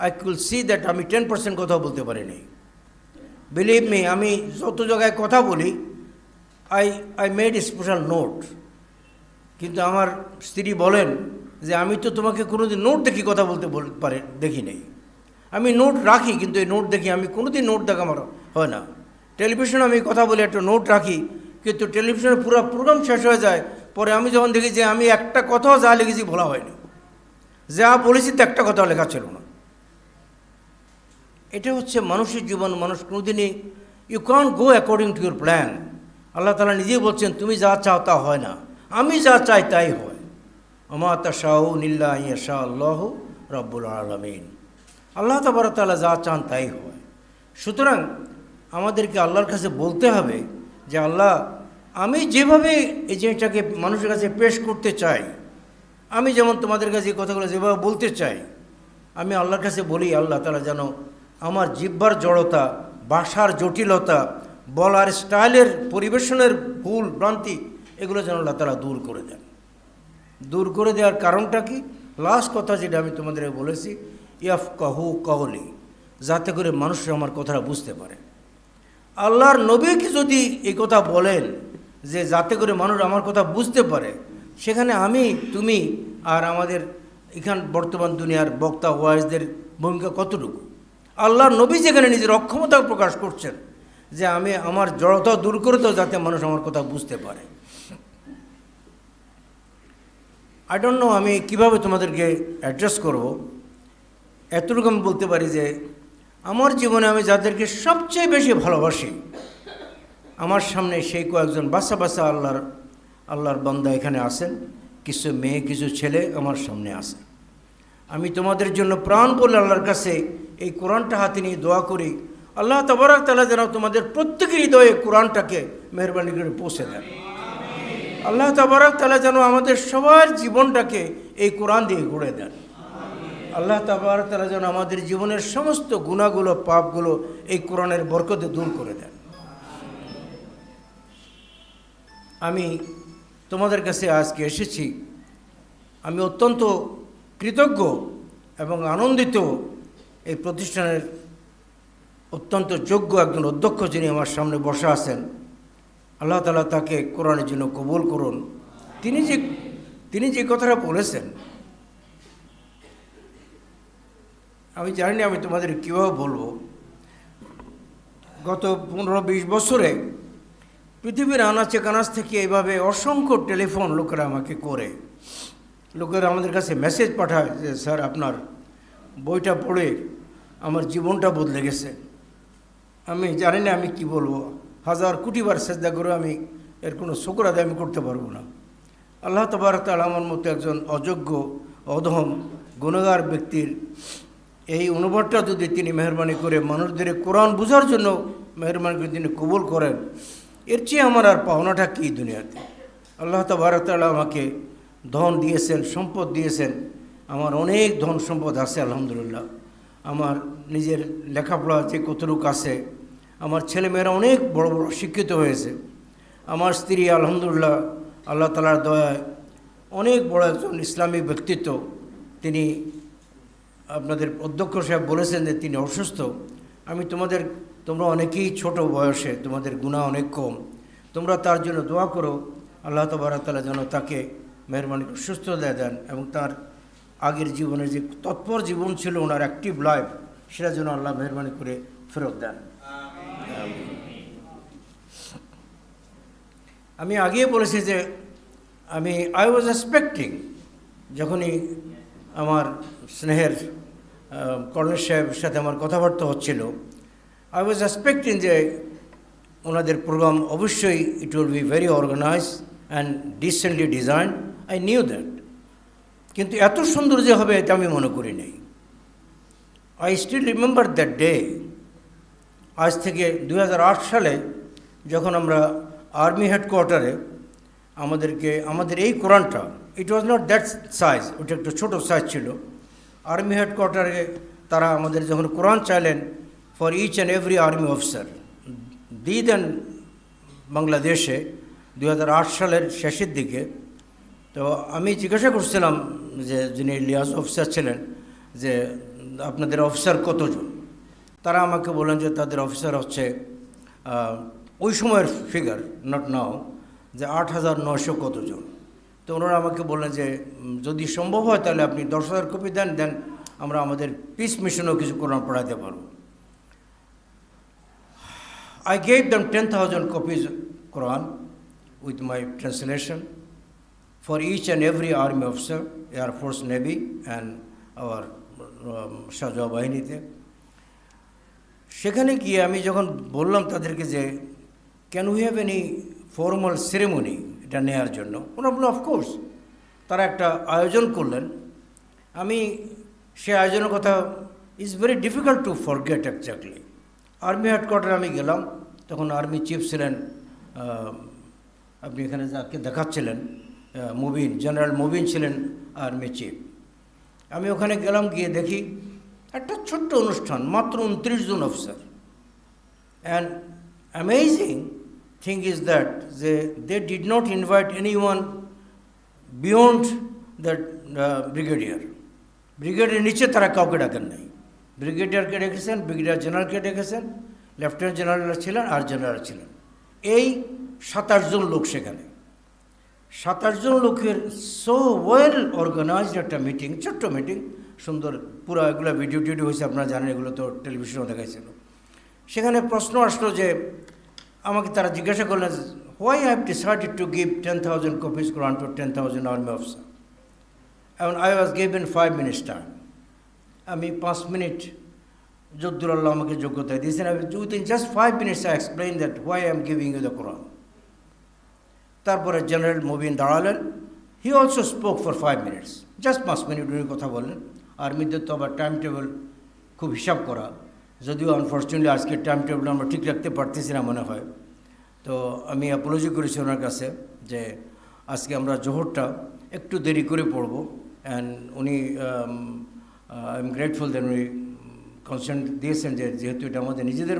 I could see that আমি 10% কথা বলতে পারিনি। Believe me, আমি যত জায়গায় কথা বলি I made a special note, কিন্তু আমার স্ত্রী বলেন যে আমি তো তোমাকে কোনোদিন নোট দেখি কথা বলতে দেখি নেই। আমি নোট রাখি, কিন্তু এই নোট দেখি আমি কোনোদিন নোট দেখা আমার হয় না। টেলিভিশনে আমি কথা বলে একটা নোট রাখি, কিন্তু টেলিভিশনে পুরো প্রোগ্রাম শেষ হয়ে যায়, পরে আমি যখন দেখি যে আমি একটা কথাও যা লিখেছি বলা হয়নি, যা বলেছি তো একটা কথাও লেখা ছিল না। এটা হচ্ছে মানুষের জীবন। মানুষ কোনোদিনই you can't go according to your plan. আল্লাহ তাআলা নিজেই বলছেন তুমি যা চাও তা হয় না, আমি যা চাই তাই হয়। ওমা তাশাউনা ইল্লা আন ইয়াশা আল্লাহু রাব্বুল আলামিন। আল্লাহ তাবারক তাআলা যা চান তাই হয়। সুতরাং আমাদেরকে আল্লাহর কাছে বলতে হবে যে আল্লাহ, আমি যেভাবে এই জিনিসটাকে মানুষের কাছে পেশ করতে চাই, আমি যেমন তোমাদের কাছে এই কথাগুলো যেভাবে বলতে চাই, আমি আল্লাহর কাছে বলি আল্লাহ তাআলা যেন আমার জিহ্বার জড়তা, ভাষার জটিলতা, বলার স্টাইলের, পরিবেশনের ভুল ভ্রান্তি, এগুলো যেন আল্লাহ তাআলা দূর করে দেন। দূর করে দেওয়ার কারণটা কি? লাস্ট কথা যেটা আমি তোমাদের বলেছি, ইয়াফকাহু কওলি, যাতে করে মানুষরা আমার কথাটা বুঝতে পারে। আল্লাহর নবীকে যদি এই কথা বলেন যে যাতে করে মানুষ আমার কথা বুঝতে পারে, সেখানে আমি, তুমি আর আমাদের এখান বর্তমান দুনিয়ার বক্তা ওয়াইজদের ভূমিকা কতটুকু? আল্লাহর নবী যেখানে নিজের অক্ষমতা প্রকাশ করছেন যে আমি আমার জড়তা দূর করে দাও যাতে মানুষ আমার কথা বুঝতে পারে। আই ডোন্ট নো আমি কীভাবে তোমাদেরকে অ্যাড্রেস করব। এতটুকু আমি বলতে পারি যে আমার জীবনে আমি যাদেরকে সবচেয়ে বেশি ভালোবাসি, আমার সামনে সেই কয়েকজন বাচ্চা বাচ্চা আল্লাহর বান্দা এখানে আছেন, কিছু মেয়ে কিছু ছেলে আমার সামনে আছে। আমি তোমাদের জন্য প্রাণ বলে আল্লাহর কাছে এই কোরআনটা হাতে নিয়ে দোয়া করি, আল্লাহ তাবারক তাআলা যেন তোমাদের প্রত্যেকের হৃদয়ে কোরআনটাকে মেহরবানি করে পৌঁছে দেন। আল্লাহ তাবারক তাআলা যেন আমাদের সবার জীবনটাকে এই কোরআন দিয়ে গড়ে দেন। আল্লাহ তাবারক তাআলা যেন আমাদের জীবনের সমস্ত গুনাহগুলো, পাপগুলো এই কোরআনের বরকতে দূর করে দেন। আমি তোমাদের কাছে আজকে এসেছি, আমি অত্যন্ত কৃতজ্ঞ এবং আনন্দিত। এই প্রতিষ্ঠানের অত্যন্ত যোগ্য একজন অধ্যক্ষ যিনি আমার সামনে বসা আছেন, আল্লাহ তাআলা তাকে কোরআনের জন্য কবুল করুন। তিনি যে কথাটা বলেছেন, আমি জানি না আমি তোমাদের কীভাবে বলবো। গত 15-20 বছরে পৃথিবীর আনাচে কানাচ থেকে এইভাবে অসংখ্য টেলিফোন লোকেরা আমাকে করে, লোকেরা আমাদের কাছে মেসেজ পাঠায় যে স্যার আপনার বইটা পড়ে আমার জীবনটা বদলে গেছে। আমি জানি না আমি কি বলবো, হাজার কোটিবার সেজদা করে আমি এর কোনো শুকর আদায় আমি করতে পারবো না। আল্লাহ তাবারক তাআলা আমার মতো একজন অযোগ্য, অধম, গুনাহগার ব্যক্তির এই অনুবাদটা যদি তিনি মেহরবানি করে মানুষদের কোরআন বোঝার জন্য মেহরবানি করে তিনি কবুল করেন, এর চেয়ে আমার আর পাওনাটা কী দুনিয়াতে। আল্লাহ তাবারক তাআলা আমাকে ধন দিয়েছেন, সম্পদ দিয়েছেন, আমার অনেক ধন সম্পদ আছে আলহামদুলিল্লাহ। আমার নিজের লেখাপড়া যে কতটুকু আছে, আমার ছেলেমেয়েরা অনেক বড় বড় শিক্ষিত হয়েছে। আমার স্ত্রী আলহামদুলিল্লাহ আল্লাহ তাআলার দয়ায় অনেক বড় একজন ইসলামিক ব্যক্তিত্ব। তিনি, আপনাদের অধ্যক্ষ সাহেব বলেছেন যে তিনি অসুস্থ। আমি তোমরা অনেকেই ছোট বয়সে, তোমাদের গুনাহ অনেক কম, তোমরা তার জন্য দোয়া করো, আল্লাহ তাবারক তাআলা যেন তাকে মেহরবানি করে সুস্থতা দেন এবং তার আগের জীবনের যে তৎপর জীবন ছিল, ওনার অ্যাক্টিভ লাইফ, সেটা যেন আল্লাহ মেহরবানি করে ফেরত দেন। আমি আগেই বলেছি যে আই ওয়াজ এক্সপেক্টিং, যখনই আমার স্নেহের কর্নেল সাহেবের সাথে আমার কথাবার্তা হচ্ছিল, আই ওয়াজ এক্সপেক্টিং যে ওনাদের প্রোগ্রাম অবশ্যই it will be very organise and decently design. I knew that, কিন্তু এত সুন্দর যে হবে এটা আমি মনে করি নাই। I still remember that day. আজ থেকে 2008 সালে যখন আমরা আর্মি হেডকোয়ার্টারে আমাদের এই কোরআনটা, ইট ওয়াজ নট দ্যাট সাইজ, ওটা একটু ছোটো সাইজ ছিল। আর্মি হেডকোয়ার্টারে তারা আমাদের যখন কোরআন চাইলেন for each and every army officer, দিয়ে দেন বাংলাদেশে 2008 সালের শেষের দিকে। তো আমি জিজ্ঞাসা করছিলাম যে যিনি লিয়াজ অফিসার ছিলেন যে আপনাদের অফিসার কতজন? তারা আমাকে বললেন যে তাদের অফিসার হচ্ছে ওই সময়ের ফিগার, নট নাও, যে 8,900 কতজন। তো ওনারা আমাকে বললেন যে যদি সম্ভব হয় তাহলে আপনি 10,000 কপি দেন, আমরা আমাদের পিস মিশনেও কিছু কোরআন পড়াতে পারব। I gave them 10,000 copies Quran with my translation for each and every army officer, Air Force, Navy and our সাজোয়া বাহিনীতে। সেখানে গিয়ে আমি যখন বললাম তাদেরকে যে can we have any formal ceremony এটা নেওয়ার জন্য, ওরা বলল অফকোর্স। তারা একটা আয়োজন করলেন। আমি সে আয়োজনের কথা is very difficult to forget actually. Army হেডকোয়ার্টারে আমি গেলাম, তখন আর্মি চিফ ছিলেন, আপনি এখানে যাকে দেখাচ্ছিলেন, মুবিন, জেনারেল মুবিন ছিলেন আর্মি চিফ। আমি ওখানে গেলাম, গিয়ে দেখি একটা ছোট্ট অনুষ্ঠান, মাত্র 29 জন officer. And amazing thing is that যে they did not invite any one beyond that brigadier. Brigadier নিচে তারা কাউকে ডাকেন নাই। ব্রিগেডিয়ারকে ডেকেছেন, ব্রিগেডিয়ার জেনারেলকে ডেকেছেন, লেফটেন্যান্ট জেনারেল ছিলেন আর জেনারেল ছিলেন। এই 27 জন লোক সেখানে। 27 জন লোকের সো ওয়েল অর্গানাইজড একটা মিটিং, ছোট্ট মিটিং, সুন্দর, পুরো এগুলো ভিডিও টিডিও হয়েছে, আপনারা জানেন, এগুলো তো টেলিভিশনেও দেখাইছিল। সেখানে প্রশ্ন আসলো যে আমাকে তারা জিজ্ঞাসা করলেন why I have decided to give 10,000 copies Quran to 10,000 army officer এবং I was given 5 minutes time. আমি 5 মিনিট যদ্দুর আল্লাহ আমাকে যোগ্যতা দিয়েছেন, within just 5 minutes I explain that why I am giving you the Quran. তারপরে জেনারেল মুবিন দাঁড়ালেন, he also spoke for 5 minutes, just 5 minute উনি কথা বললেন। আর্মিদের তো আবার টাইম টেবিল খুব হিসাব করা, যদিও আনফর্চুনেটলি আজকের টাইম টেবিল আমরা ঠিক রাখতে পারতেছি না মনে হয়। তো আমি অ্যাপোলজি করেছি ওনার কাছে যে আজকে আমরা জোহরটা একটু দেরি করে পড়ব। অ্যান্ড উনি আই এম গ্রেটফুল দেন উনি কনসেন্ট দিয়েছেন যে যেহেতু এটা আমাদের নিজেদের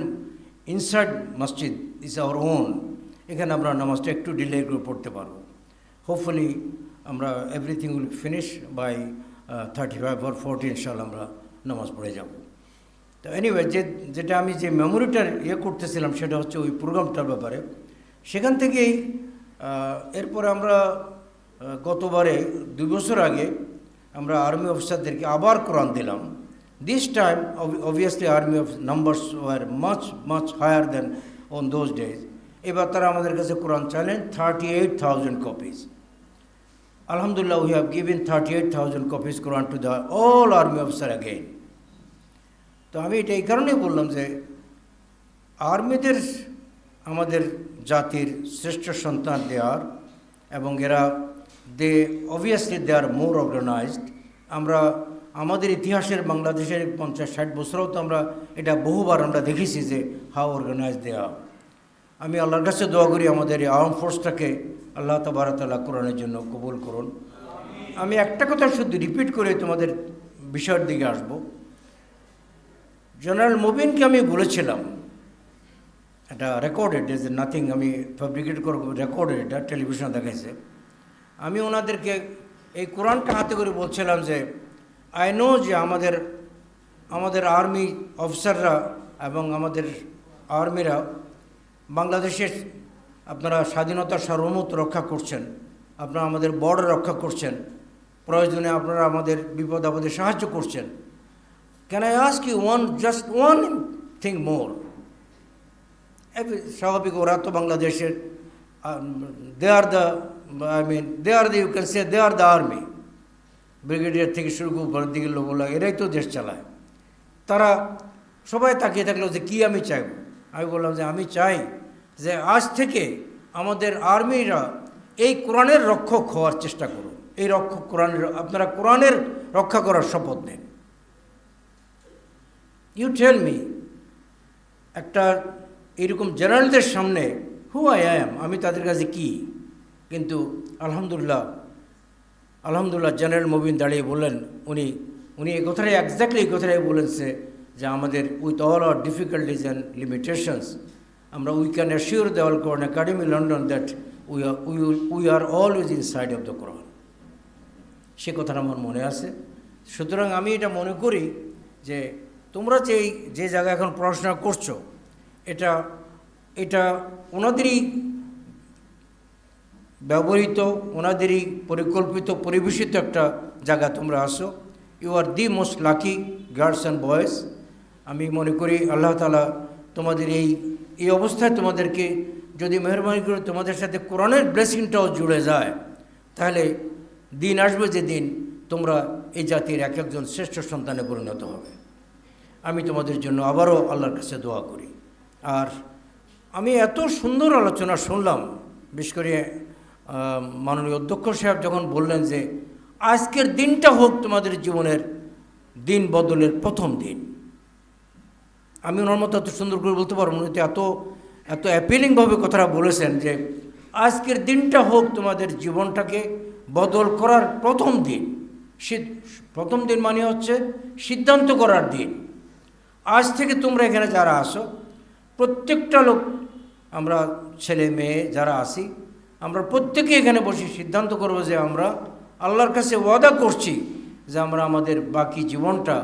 ইনসাইড মসজিদ, ইজ আওয়ার ওন, এখানে আমরা নামাজটা একটু ডিলে করে পড়তে পারবো। হোপফুলি আমরা everything will finish by 35 or 40 ইনশাআল্লাহ আমরা নামাজ পড়ে যাব। তো এনিওয়ে যেটা আমি যে মেমোরিটার করতেছিলাম সেটা হচ্ছে ওই প্রোগ্রামটার ব্যাপারে। সেখান থেকেই এরপরে আমরা গতবারে 2 বছর আগে আমরা আর্মি অফিসারদেরকে আবার কোরআন দিলাম। This time obviously army of numbers were much higher than on those days. এবার তারা আমাদের কাছে কোরআন চাইলেন 38,000 copies। Alhamdulillah, we have given 38,000 copies Quran to the all army officer again. তো আমি এটা এই কারণেই বললাম যে আর্মিদের আমাদের জাতির শ্রেষ্ঠ সন্তান দেয়ার, এবং এরা অবভিয়াসলি দে আর মোর অর্গানাইজড। আমরা আমাদের ইতিহাসের বাংলাদেশের 50-60 বছরেও তো আমরা এটা বহুবার আমরা দেখেছি যে হাউ অর্গানাইজ দেয়া। আমি আল্লাহর কাছে দোয়া করি আমাদের এই আর্ম ফোর্সটাকে আল্লাহ তাবারক ওয়া তাআলা কোরআনের জন্য কবুল করুন। আমি একটা কথা শুধু রিপিট করে তোমাদের বিষয়ের দিকে আসব। জেনারেল মুবিনকে আমি বলেছিলাম, এটা রেকর্ডেড, ইজ নাথিং, আমি ফ্যাব্রিকেট করব, রেকর্ডেড, এটা টেলিভিশনে দেখাইছে। আমি ওনাদেরকে এই কোরআনটা হাতে করে বলছিলাম যে আই নো যে আমাদের আর্মি অফিসাররা এবং আমাদের আর্মিরা বাংলাদেশের আপনারা স্বাধীনতার সার্বভৌমত্ব রক্ষা করছেন, আপনারা আমাদের বর্ডার রক্ষা করছেন, প্রয়োজনে আপনারা আমাদের বিপদ আপদে সাহায্য করছেন। Can I ask you just one thing more? স্বাভাবিক, ওরা তো বাংলাদেশের, they are the you can say they are the army, brigadier থেকে শুরু করে উপরের দিকে লোকগুলো, এরাই তো দেশ চালায়। তারা সবাই তাকিয়ে থাকলো যে কী আমি চাইব। আমি বললাম যে আমি চাই যে আজ থেকে আমাদের আর্মিরা এই কোরআনের রক্ষক হওয়ার চেষ্টা করুন। এই রক্ষক কোরআনের, আপনারা কোরআনের রক্ষা করার শপথ নেন। ইউ টেল মি, একটা এইরকম জেনারেলদের সামনে হু আই অ্যাম, আমি তাদের কাছে কি? কিন্তু আলহামদুলিল্লাহ জেনারেল মুবিন দাঁড়িয়ে বললেন, উনি এই কথাটাই এক্স্যাক্টলি এই কথাটাই বলেছে যে আমাদের with all our difficulties and limitations আমরা we can assure the all Quran Academy London that we are always inside of the Quran. সে কথাটা আমার মনে আছে। সুতরাং আমি এটা মনে করি যে তোমরা যে জায়গায় এখন পড়াশোনা করছো, এটা ওনাদেরই ব্যবহৃত, ওনাদেরই পরিকল্পিত, পরিবেশিত একটা জায়গা তোমরা আসো। You are the most lucky girls and boys. আমি মনে করি আল্লাহ তাআলা তোমাদের এই অবস্থায় তোমাদেরকে যদি মেহরবানি করে তোমাদের সাথে কোরআনের ব্লেসিংটাও জুড়ে যায়, তাহলে দিন আসবে যে দিন তোমরা এই জাতির এক একজন শ্রেষ্ঠ সন্তানে পরিণত হবে। আমি তোমাদের জন্য আবারও আল্লাহর কাছে দোয়া করি। আর আমি এত সুন্দর আলোচনা শুনলাম, বিশেষ করে মাননীয় অধ্যক্ষ সাহেব যখন বললেন যে আজকের দিনটা হোক তোমাদের জীবনের দিন বদলের প্রথম দিন। আমি ওনার মতো এত সুন্দর করে বলতে পারবো না, এত অ্যাপিলিংভাবে কথাটা বলেছেন যে আজকের দিনটা হোক তোমাদের জীবনটাকে বদল করার প্রথম দিন। প্রথম দিন মানে হচ্ছে সিদ্ধান্ত করার দিন। আজ থেকে তোমরা এখানে যারা আসো, প্রত্যেকটা লোক, আমরা ছেলে মেয়ে যারা আসি, আমরা প্রত্যেকে এখানে বসে সিদ্ধান্ত করব যে আমরা আল্লাহর কাছে ওয়াদা করছি যে আমরা আমাদের বাকি জীবনটা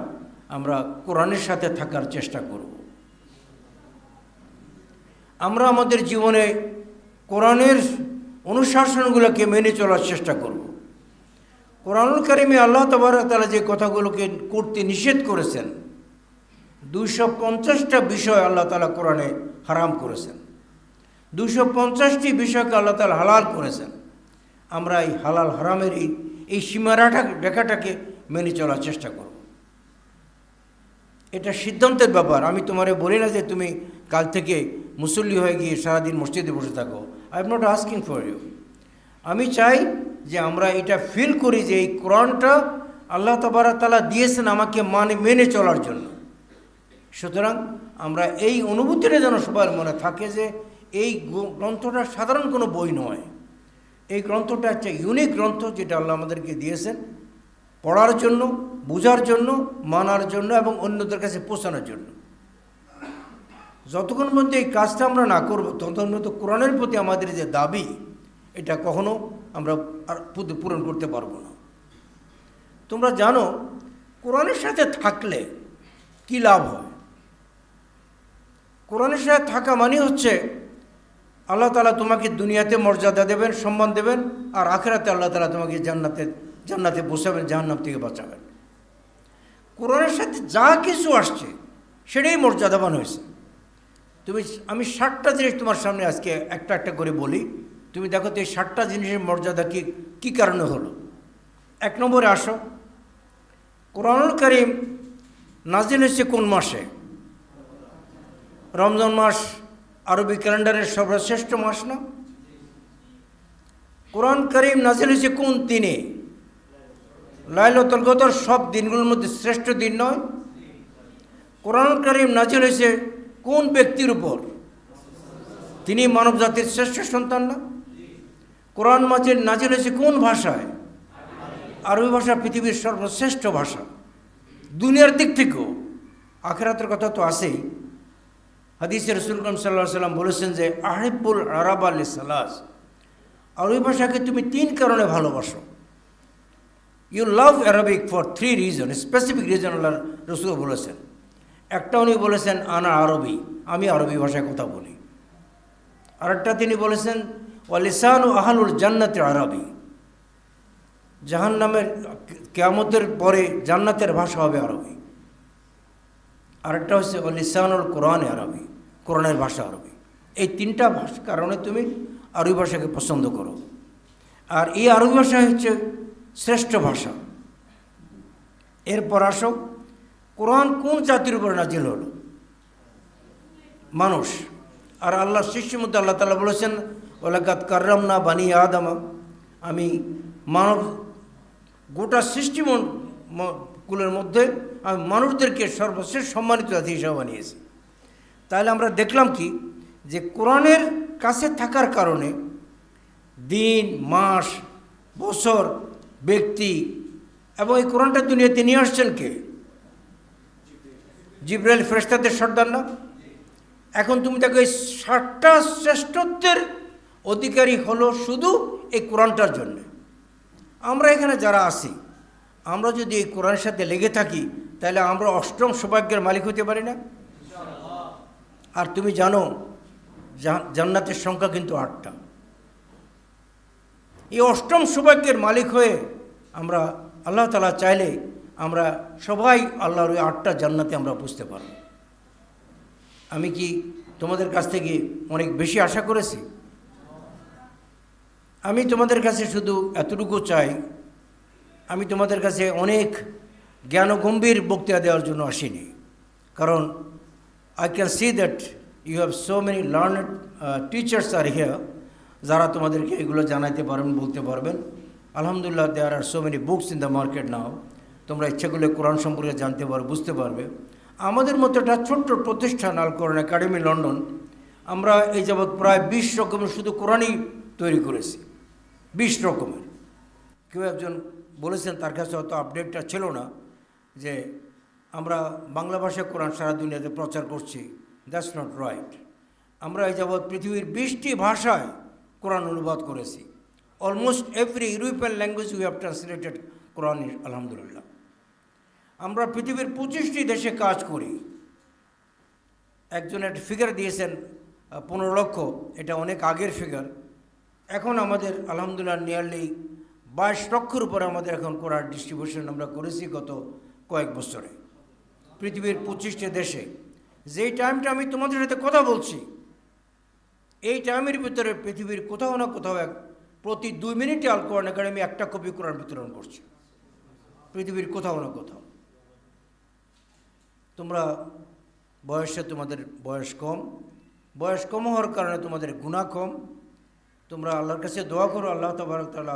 আমরা কোরআনের সাথে থাকার চেষ্টা করব। আমরা আমাদের জীবনে কোরআনের অনুশাসনগুলোকে মেনে চলার চেষ্টা করব। কোরআনুল কারিমে আল্লাহ তাবারক ওয়া তাআলা যে কথাগুলোকে করতে নিষেধ করেছেন, 250টা বিষয় আল্লাহ তাআলা কোরআনে হারাম করেছেন, 250টি বিষয়কে আল্লাহ তাআলা হালাল করেছেন। আমরা এই হালাল হারামের এই রেখাটাকে মেনে চলার চেষ্টা করব। এটা সিদ্ধান্তের ব্যাপার। আমি তোমারে বলি না যে তুমি কাল থেকে মুসল্লি হয়ে গিয়ে সারাদিন মসজিদে বসে থাকো। I am not asking for you. আমি চাই যে আমরা এটা ফিল করি যে এই কোরআনটা আল্লাহ তাবারক তাআলা দিয়েছেন আমাকে মেনে চলার জন্য। সুতরাং আমরা এই অনুভূতিটা যেন সবার মনে থাকে যে এই গ্রন্থটা সাধারণ কোনো বই নয়। এই গ্রন্থটা একটা ইউনিক গ্রন্থ, যেটা আল্লাহ আমাদেরকে দিয়েছেন পড়ার জন্য, বোঝার জন্য, মানার জন্য এবং অন্যদের কাছে পৌঁছানোর জন্য। যতক্ষণ পর্যন্ত এই কাজটা আমরা না করব, ততক্ষণ পর্যন্ত কোরআনের প্রতি আমাদের যে দাবি, এটা কখনো আমরা আর পূরণ করতে পারবো না। তোমরা জানো কোরআনের সাথে থাকলে কি লাভ হয়। কোরআনের সাথে থাকা মানে হচ্ছে আল্লাহ তাআলা তোমাকে দুনিয়াতে মর্যাদা দেবেন, সম্মান দেবেন, আর আখিরাতে আল্লাহ তাআলা তোমাকে জান্নাতে বসাবেন, জাহান্নাম থেকে বাঁচাবেন। কোরআনের সাথে যা কিছু আসছে সেটাই মর্যাদাবান হয়েছে। আমি 60টা জিনিস তোমার সামনে আজকে একটা একটা করে বলি, তুমি দেখো তো এই 60টা জিনিসের মর্যাদা কী কারণে হলো। 1 নম্বরে আসো, কোরআনুল কারীম নাজিল হয়েছে কোন মাসে? রমজান মাস আরবি ক্যালেন্ডারের সর্বশ্রেষ্ঠ মাস না? কোরআন কারীম নাজিল হয়েছে কোন দিনে? লাইলাতুল কদর সব দিনগুলোর মধ্যে শ্রেষ্ঠ দিন নয়? কোরআন কারীম নাজিল হয়েছে কোন ব্যক্তির উপর? তিনি মানব জাতির শ্রেষ্ঠ সন্তান না? কোরআন নাজিল হয়েছে কোন ভাষায়? আরবি ভাষা পৃথিবীর সর্বশ্রেষ্ঠ ভাষা দুনিয়ার দিক থেকেও। আখিরাতের কথা তো আছেই। হাদিসে রাসূল সাল্লাল্লাহু আলাইহি সাল্লাম বলেছেন যে আহিব্বুল আরাবা লিসালাস, আরবি ভাষাকে তুমি 3 কারণে ভালোবাসো। You love Arabic for 3 reason, specific reason আল্লাহ রাসূল বলেছেন। একটা উনি বলেছেন আনা আরবি, আমি আরবি ভাষায় কথা বলি। আরেকটা তিনি বলেছেন ওয়ালিসানু আহলুল জান্নাতি আরবি, জাহান্নামের কিয়ামতের পরে জান্নাতের ভাষা হবে আরবি, আরেকটা হচ্ছে লিসানুল কোরআনে আরবি, কোরআনের ভাষা আরবি। এই তিনটা ভাষার কারণে তুমি আরবি ভাষাকে পছন্দ করো। আর এই আরবি ভাষা হচ্ছে শ্রেষ্ঠ ভাষা। এরপর আসো, কোরআন কোন জাতির উপর নাজিল হলো? মানুষ। আর আল্লাহ সৃষ্টির মধ্যে আল্লাহ তাআলা বলেছেন, ওয়ালাকাদ কাররামনা বানি আদম, আমি মানব গোটা সৃষ্টি কুলের মধ্যে আমি মানুষদেরকে সর্বশ্রেষ্ঠ সম্মানিত জাতি হিসাবে বানিয়েছি। তাহলে আমরা দেখলাম কি, যে কোরআনের কাছে থাকার কারণে দিন, মাস, বছর, ব্যক্তি এবং এই কোরআনটা দুনিয়াতে নিয়ে আসছেন কে? জিবরাইল ফেরেশতাদের সর্দার না? এখন তুমি দেখো এই 60টা শ্রেষ্ঠত্বের অধিকারী হলো শুধু এই কোরআনটার জন্য। আমরা এখানে যারা আছি, আমরা যদি এই কোরআনের সাথে লেগে থাকি, তাহলে আমরা 8ম সৌভাগ্যের মালিক হতে পারি না? আর তুমি জানো জান্নাতের সংখ্যা কিন্তু 8টা। এই 8ম সৌভাগ্যের মালিক হয়ে আমরা আল্লাহ তাআলা চাইলে আমরা সবাই আল্লাহর ওই 8টা জান্নাতে আমরা বুঝতে পারব। আমি কি তোমাদের কাছ থেকে অনেক বেশি আশা করেছি? আমি তোমাদের কাছে শুধু এতটুকু চাই, আমি তোমাদের কাছে অনেক জ্ঞানগম্ভীর বক্তৃতা দেওয়ার জন্য আসিনি, কারণ I can see that you have so many learned teachers are here, যারা তোমাদেরকে এগুলো জানাইতে পারবেন, বলতে পারবেন। আলহামদুলিল্লাহ, there are so many books in the market now, তোমরা ইচ্ছা করলে কোরআন সম্পর্কে জানতে পারবে, বুঝতে পারবে। আমাদের মতো একটা ছোট্ট প্রতিষ্ঠান আল কোরআন একাডেমি লন্ডন, আমরা এই যাবৎ প্রায় 20 রকমের শুধু কোরআনই তৈরি করেছি, 20 রকমের। কেউ একজন বলেছেন, তার কাছে হয়তো আপডেটটা ছিল না, যে আমরা বাংলা ভাষায় কোরআন সারা দুনিয়াতে প্রচার করছি। That's not right. আমরা এই যাবৎ পৃথিবীর 20টি ভাষায় কোরআন অনুবাদ করেছি। Almost every European language we have translated Quran, আলহামদুলিল্লাহ। আমরা পৃথিবীর 25টি দেশে কাজ করি। একজন একটা ফিগার দিয়েছেন 15 লক্ষ, এটা অনেক আগের ফিগার। এখন আমাদের আলহামদুলিল্লাহ নিয়ারলি 22 লক্ষের উপরে আমাদের এখন কোরআন ডিস্ট্রিবিউশন আমরা করেছি গত কয়েক বছরে পৃথিবীর 25টি দেশে। যেই টাইমটা আমি তোমাদের সাথে কথা বলছি, এই টাইমের ভিতরে পৃথিবীর কোথাও না কোথাও প্রতি 2 মিনিটে আল কোরআন একাডেমি একটা কপি কোরআন বিতরণ করছে, পৃথিবীর কোথাও না কোথাও। তোমরা বয়সে তোমাদের বয়স কম হওয়ার কারণে তোমাদের গুনাহ কম। তোমরা আল্লাহর কাছে দোয়া করো, আল্লাহ তাবারক তাআলা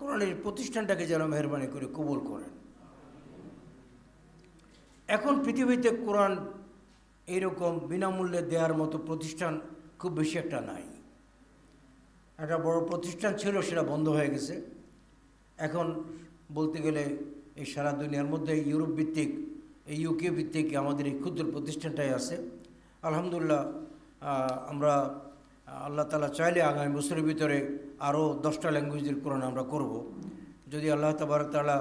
কোরআনের প্রতিষ্ঠানটাকে যেন মেহেরবানি করে কবুল করেন। এখন পৃথিবীতে কোরআন এইরকম বিনামূল্যে দেওয়ার মতো প্রতিষ্ঠান খুব বেশি একটা নাই। একটা বড় প্রতিষ্ঠান ছিল, সেটা বন্ধ হয়ে গেছে। এখন বলতে গেলে এই সারা দুনিয়ার মধ্যে ইউরোপ ভিত্তিক, এই ইউকে ভিত্তিক আমাদের এই ক্ষুদ্র প্রতিষ্ঠানটাই আছে। আলহামদুলিল্লাহ, আমরা আল্লাহ তাআলা চাইলে আগামী বছরের ভিতরে আরও 10টা ল্যাঙ্গুয়েজের কোরআন আমরা করব। যদি আল্লাহ তাবারক তাআলা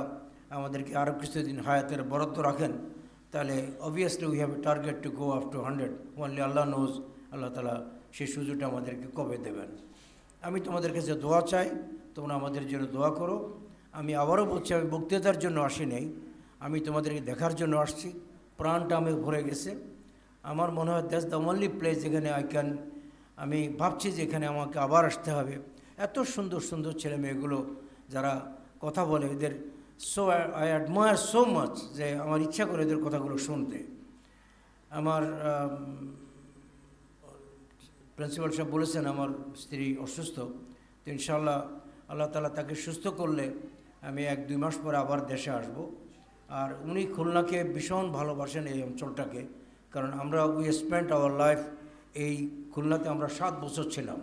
আমাদেরকে আরও কিছুদিন হায়াতের বরাদ্দ রাখেন, তাহলে obviously we have a target to go up to 100। Only Allah knows আল্লাহ তাআলা সেই সুযোগটা আমাদেরকে কবে দেবেন। আমি তোমাদের কাছে দোয়া চাই, তোমরা আমাদের জন্য দোয়া করো। আমি আবারও বলছি, আমি বক্তৃতার জন্য আসি নাই, আমি তোমাদেরকে দেখার জন্য আসছি। প্রাণটা আমি ভরে গেছে। আমার মনে হয় দ্যাটস দ্য অনলি প্লেস যেখানে আমি ভাবছি যে এখানে আমাকে আবার আসতে হবে। এত সুন্দর সুন্দর ছেলে মেয়েগুলো যারা কথা বলে, এদের আই অ্যাডমায়ার সো মাচ, যে আমার ইচ্ছা করে এদের কথাগুলো শুনতে। আমার প্রিন্সিপাল সাহেব বলেছেন আমার স্ত্রী অসুস্থ, তো ইনশাআল্লাহ আল্লাহ তাআলা তাকে সুস্থ করলে আমি 1-2 মাস পরে আবার দেশে আসব। আর উনি খুলনাকে ভীষণ ভালোবাসেন, এই অঞ্চলটাকে, কারণ আমরা উই স্পেন্ট আওয়ার লাইফ এই খুলনাতে। আমরা 7 বছর ছিলাম।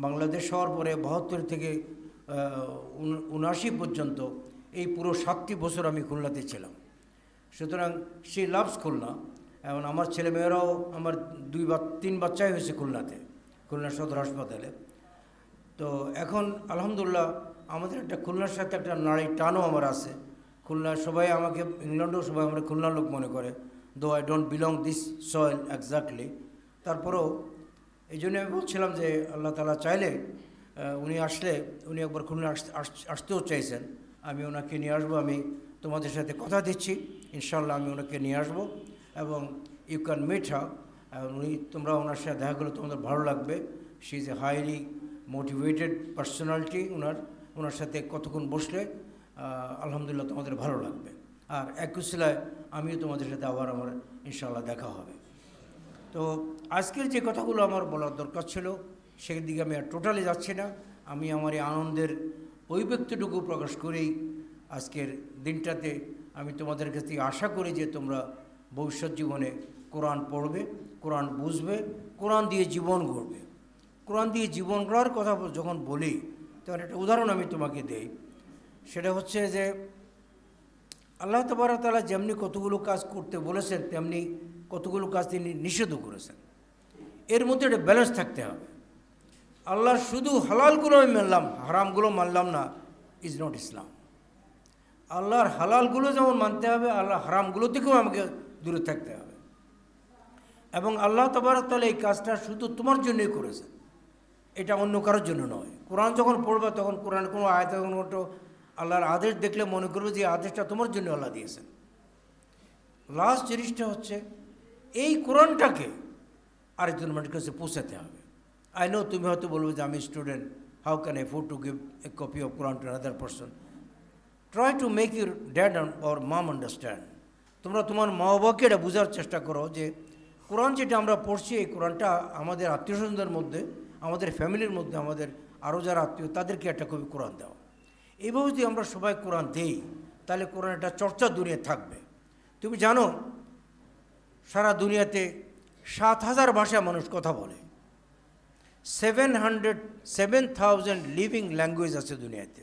বাংলাদেশ হওয়ার পরে 72 থেকে 79 পর্যন্ত এই পুরো 7টি বছর আমি খুলনাতে ছিলাম। সুতরাং সে লাভস খুলনা। এবং আমার ছেলেমেয়েরাও, আমার 2 বা 3 বাচ্চাই হয়েছে খুলনাতে, খুলনা সদর হাসপাতালে। তো এখন আলহামদুলিল্লাহ আমাদের একটা খুলনার সাথে একটা নাড়ি টানও আমার আছে। খুলনা সবাই আমাকে, ইংল্যান্ডেও সবাই আমরা খুলনার লোক মনে করে, though I don't belong this soil exactly. তারপরেও এই জন্য আমি বলছিলাম যে আল্লাহ তাআলা চাইলে উনি আসলে, উনি একবার খুলনা আসতেও চাইছেন। আমি ওনাকে নিয়ে আসবো। আমি তোমাদের সাথে কথা দিচ্ছি, ইনশাল্লাহ আমি ওনাকে নিয়ে আসবো এবং ইউ ক্যান মিট হার। উনি, তোমরা ওনার সাথে দেখা করলে তোমাদের ভালো লাগবে। She is a highly motivated personality. ওনার সাথে কতক্ষণ বসলে আলহামদুলিল্লাহ তোমাদের ভালো লাগবে। আর একুশিলায় আমিও তোমাদের সাথে আবার আমার ইনশাল্লাহ দেখা হবে। তো আজকের যে কথাগুলো আমার বলার দরকার ছিল সেদিকে আমি আর টোটালি যাচ্ছি না। আমি আমার এই আনন্দের অভিব্যক্তিটুকু প্রকাশ করেই আজকের দিনটাতে আমি তোমাদের কাছ থেকে আশা করি যে তোমরা ভবিষ্যৎ জীবনে কোরআন পড়বে, কোরআন বুঝবে, কোরআন দিয়ে জীবন গড়বে। কোরআন দিয়ে জীবন গড়ার কথা যখন বলি তখন একটা উদাহরণ আমি তোমাকে দেই। সেটা হচ্ছে যে আল্লাহ তাবারক তাআলা যেমনি কতগুলো কাজ করতে বলেছেন তেমনি কতগুলো কাজ তিনি নিষেধও করেছেন। এর মধ্যে একটা ব্যালেন্স থাকতে হবে। আল্লাহর শুধু হালালগুলো আমি মানলাম, হারামগুলো মানলাম না, ইজ নট ইসলাম। আল্লাহর হালালগুলো যেমন মানতে হবে, আল্লাহ হারামগুলো থেকেও আমাকে দূরে থাকতে হবে। এবং আল্লাহ তাবারক তাআলা এই কাজটা শুধু তোমার জন্যই করেছেন, এটা অন্য কারোর জন্য নয়। কোরআন যখন পড়বে তখন কোরআন কোনো আয়াত কোনো আল্লাহর আদেশ দেখলে মনে করবে যে আদেশটা তোমার জন্য আল্লাহ দিয়েছেন। লাস্ট জিনিসটা হচ্ছে এই কোরআনটাকে আরেকজন মানুষের কাছে পৌঁছাতে হবে। আই নো তুমি হয়তো বলবে যে আমি student, how can I afford to give a copy of Quran to another person. Try to make your dad or mum understand. তোমরা তোমার মা বাবাকে এটা বোঝার চেষ্টা করো যে কোরআন যেটা আমরা পড়ছি এই কোরআনটা আমাদের আত্মীয় স্বজনদের মধ্যে, আমাদের ফ্যামিলির মধ্যে, আমাদের আরও যারা আত্মীয় তাদেরকে একটা কপি কোরআন দেওয়া। এইভাবে যদি আমরা সবাই কোরআন দেই তাহলে কোরআন একটা চর্চা দুনিয়া থাকবে। তুমি জানো সারা দুনিয়াতে 7,000 ভাষা মানুষ কথা বলে। 7,000 লিভিং ল্যাঙ্গুয়েজ আছে দুনিয়াতে।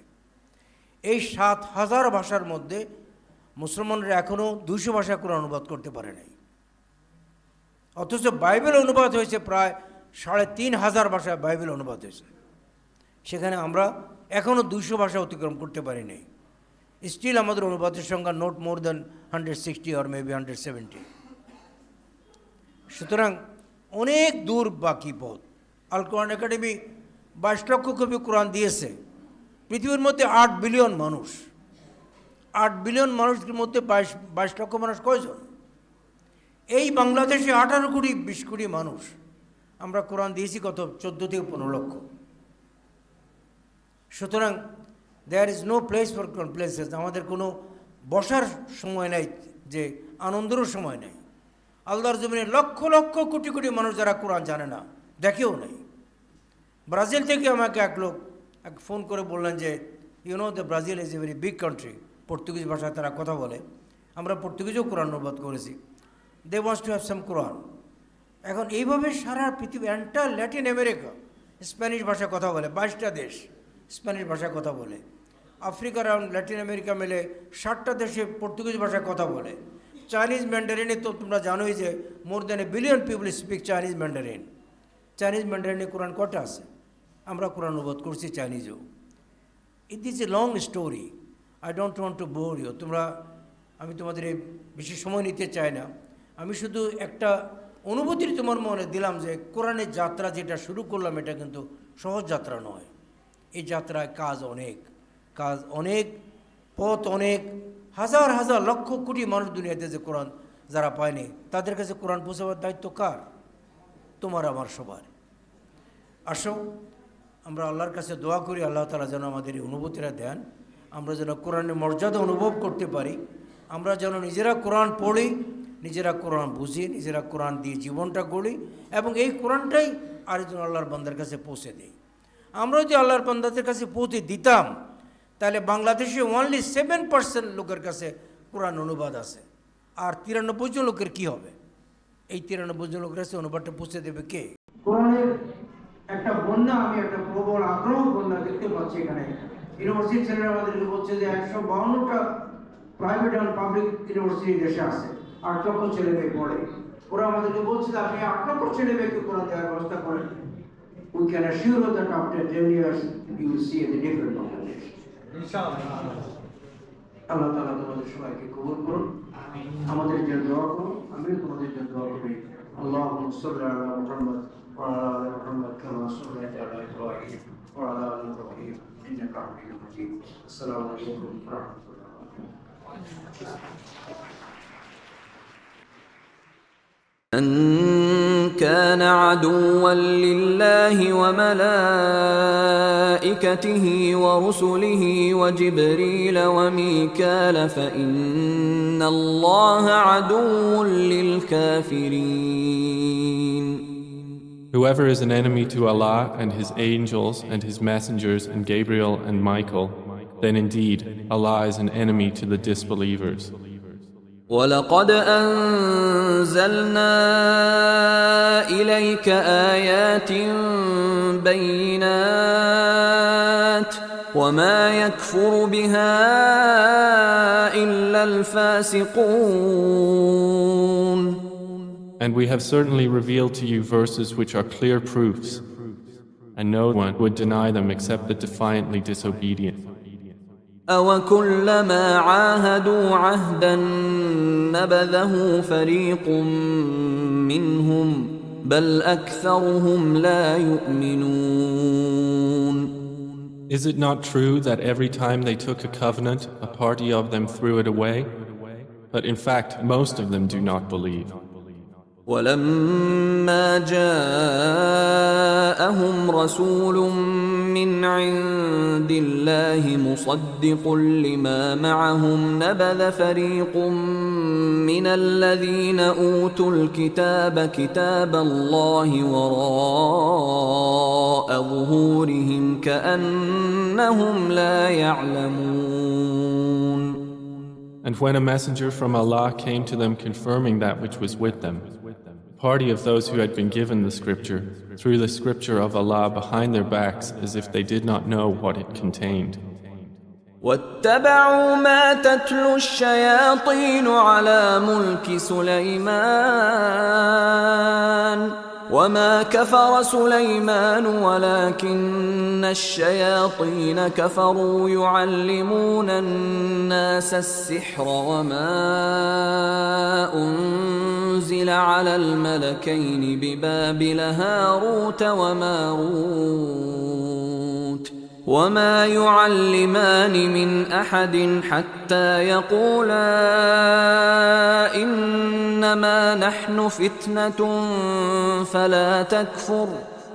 এই 7,000 ভাষার মধ্যে মুসলমানরা এখনও 200 ভাষা কোরআন অনুবাদ করতে পারে নাই। অথচ বাইবেল অনুবাদ হয়েছে প্রায় 3,500 ভাষায় বাইবেল অনুবাদ হয়েছে। সেখানে আমরা এখনও 200 ভাষা অতিক্রম করতে পারি নাই। স্টিল আমাদের অনুবাদের সংখ্যা not more than 160 or maybe 170। সুতরাং অনেক দূর বাকি পথ। আল কোরআন একাডেমি 22 লক্ষ কপি কোরআন দিয়েছে। পৃথিবীর মধ্যে 8 বিলিয়ন মানুষ। 8 বিলিয়ন মানুষের মধ্যে 22 লক্ষ মানুষ কয়জন? এই বাংলাদেশে 18 কোটি 20 কোটি মানুষ। আমরা কোরআন দিয়েছি কত? 14 থেকে 15 লক্ষ। সুতরাং there is no place for complexes. আমাদের কোনো বসার সময় নাই, যে আনন্দেরও সময় নেই। আল্লাহর জমিনে লক্ষ লক্ষ কোটি কোটি মানুষ যারা কোরআন জানে না, দেখেও নাই। ব্রাজিল থেকে আমাকে এক ফোন করে বললেন যে you know the Brazil is a very big country. Portuguese ভাষায় তারা কথা বলে। আমরা পর্তুগিজও কোরআন অনুবাদ করেছি। They wants to have some Quran. এখন এইভাবে সারা পৃথিবী, এন্টার ল্যাটিন আমেরিকা স্প্যানিশ ভাষায় কথা বলে। 22টা দেশ স্প্যানিশ ভাষায় কথা বলে। আফ্রিকার এবং ল্যাটিন আমেরিকা মিলে 60টা দেশে পর্তুগিজ ভাষায় কথা বলে। চাইনিজ ম্যান্ডারিনে তো তোমরা জানোই যে more than 1 billion people speak Chinese Mandarin. Chinese ম্যান্ডারিনে কোরআন কটা আছে? আমরা কোরআন অনুবাদ করছি চাইনিজও। It is a long story. I don't want to bore you. আমি তোমাদের এই বেশি সময় নিতে চাই না। আমি শুধু একটা অনুভূতির তোমার মনে দিলাম যে কোরআনের যাত্রা যেটা শুরু করলাম এটা কিন্তু সহজ যাত্রা নয়। এই যাত্রায় কাজ অনেক, পথ অনেক, হাজার হাজার লক্ষ কোটি মানুষ দুনিয়াতে যে কোরআন যারা পায়নি তাদের কাছে কোরআন পৌঁছাবার দায়িত্ব কার? তোমার আমার সবার। আসো আমরা আল্লাহর কাছে দোয়া করি আল্লাহ তাআলা যেন আমাদের এই অনুভূতিটা দেন। আমরা যেন কোরআনের মর্যাদা অনুভব করতে পারি। আমরা যেন নিজেরা কোরআন পড়ি, নিজেরা কোরআন বুঝি, নিজেরা কোরআন দিয়ে জীবনটা গড়ি এবং এই কোরআনটাই আরেকজন আল্লাহর বান্দার কাছে পৌঁছে দিই। আমরা যদি আল্লাহর বান্দাদের কাছে পৌঁছে দিতাম তাহলে বাংলাদেশে অনলি 7% লোকের কাছে কোরআন অনুবাদ আছে। আর 93 জন লোকের কী হবে? এই 93 জন লোকের কাছে অনুবাদটা পৌঁছে দেবে কে? কোরআনের একটা বন্যা, আমি একটা প্রবল আগ্রহ বন্যা দেখতে পাচ্ছি এখানে। ইউনিভার্সিটি ছেলেরা আমাদেরকে বলছে যে 152টা প্রাইভেট অ্যান্ড পাবলিক ইউনিভার্সিটি দেশে আছে, 8 লক্ষ ছেলে মেয়ে পড়ে। ওরা আমাদেরকে বলছে যে আপনি 8 লক্ষ ছেলে মেয়েকে কোরআন দেওয়ার ব্যবস্থা করেন। We can assure you that after 10 years you will see a different Bangladesh. আল্লাহ তাআলা তোমাদের সবাইকে কবুল করুন, আমাদের জন্য দোয়া করুন, আমিও তোমাদের জন্য দোয়া করি। আল্লাহুম্মা সাল্লি আলা মুহাম্মাদ ওয়া আলা আলি মুহাম্মাদ কামা সাল্লাইতা আলা ইব্রাহিম ওয়া আলা আলি Ibrahim إنك حميد مجيد. السلام عليكم ورحمة الله. من كان عدوا لله وملائكته ورسله وجبريل وميكال فإن الله عدو للكافرين. Whoever is an enemy to Allah and His angels and His messengers and Gabriel and Michael, then indeed Allah is an enemy to the disbelievers. وَلَقَدْ أَنزَلْنَا إِلَيْكَ آيَاتٍ بَيِّنَاتٍ وَمَا يَكْفُرُ بِهَا إِلَّا الْفَاسِقُونَ. And we have certainly revealed to you verses which are clear proofs, and no one would deny them except the defiantly disobedient. أَوَكُلَّمَا عَاهَدُوا عَهْدًا نَبَذَهُ فَرِيقٌ مِّنْهُمْ بَلْ أَكْثَرُهُمْ لَا يُؤْمِنُونَ. Is it not true that every time they took a covenant, a party of them threw it away? But in fact, most of them do not believe. وَلَمَّا جَاءَهُمْ رَسُولٌ مِّنْ عِندِ اللَّهِ مُصَدِّقٌ لِّمَا مَعَهُمْ نَبَذَ فَرِيقٌ مِّنَ الَّذِينَ أُوتُوا الْكِتَابَ كِتَابَ اللَّهِ وَرَاءَ ظُهُورِهِمْ كَأَنَّهُمْ لَا يَعْلَمُونَ. And when a messenger from Allah came to them confirming that which was with them, a party of those who had been given the scripture threw the scripture of Allah behind their backs as if they did not know what it contained. وَاتَّبَعُوا مَا تَتْلُو الشَّيَاطِينُ عَلَى مُلْكِ سُلَيْمَانَ وَمَا كَفَرَ سُلَيْمَانُ وَلَكِنَّ الشَّيَاطِينَ كَفَرُوا يُعَلِّمُونَ النَّاسَ السِّحْرَ وَمَا أُنزِلَ عَلَى الْمَلَكَيْنِ بِبَابِلَ هَارُوتَ وَمَارُوتَ وَمَا يُعَلِّمَانِ مِنْ أَحَدٍ حَتَّى يَقُولَا إِنَّمَا نَحْنُ فِتْنَةٌ فَلَا تَكْفُرْ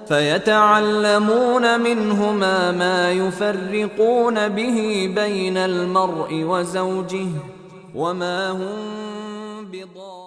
فَيَتَعَلَّمُونَ مِنْهُمَا مَا يُفَرِّقُونَ بِهِ بَيْنَ الْمَرْءِ وَزَوْجِهِ وَمَا هُمْ بِضَارِّينَ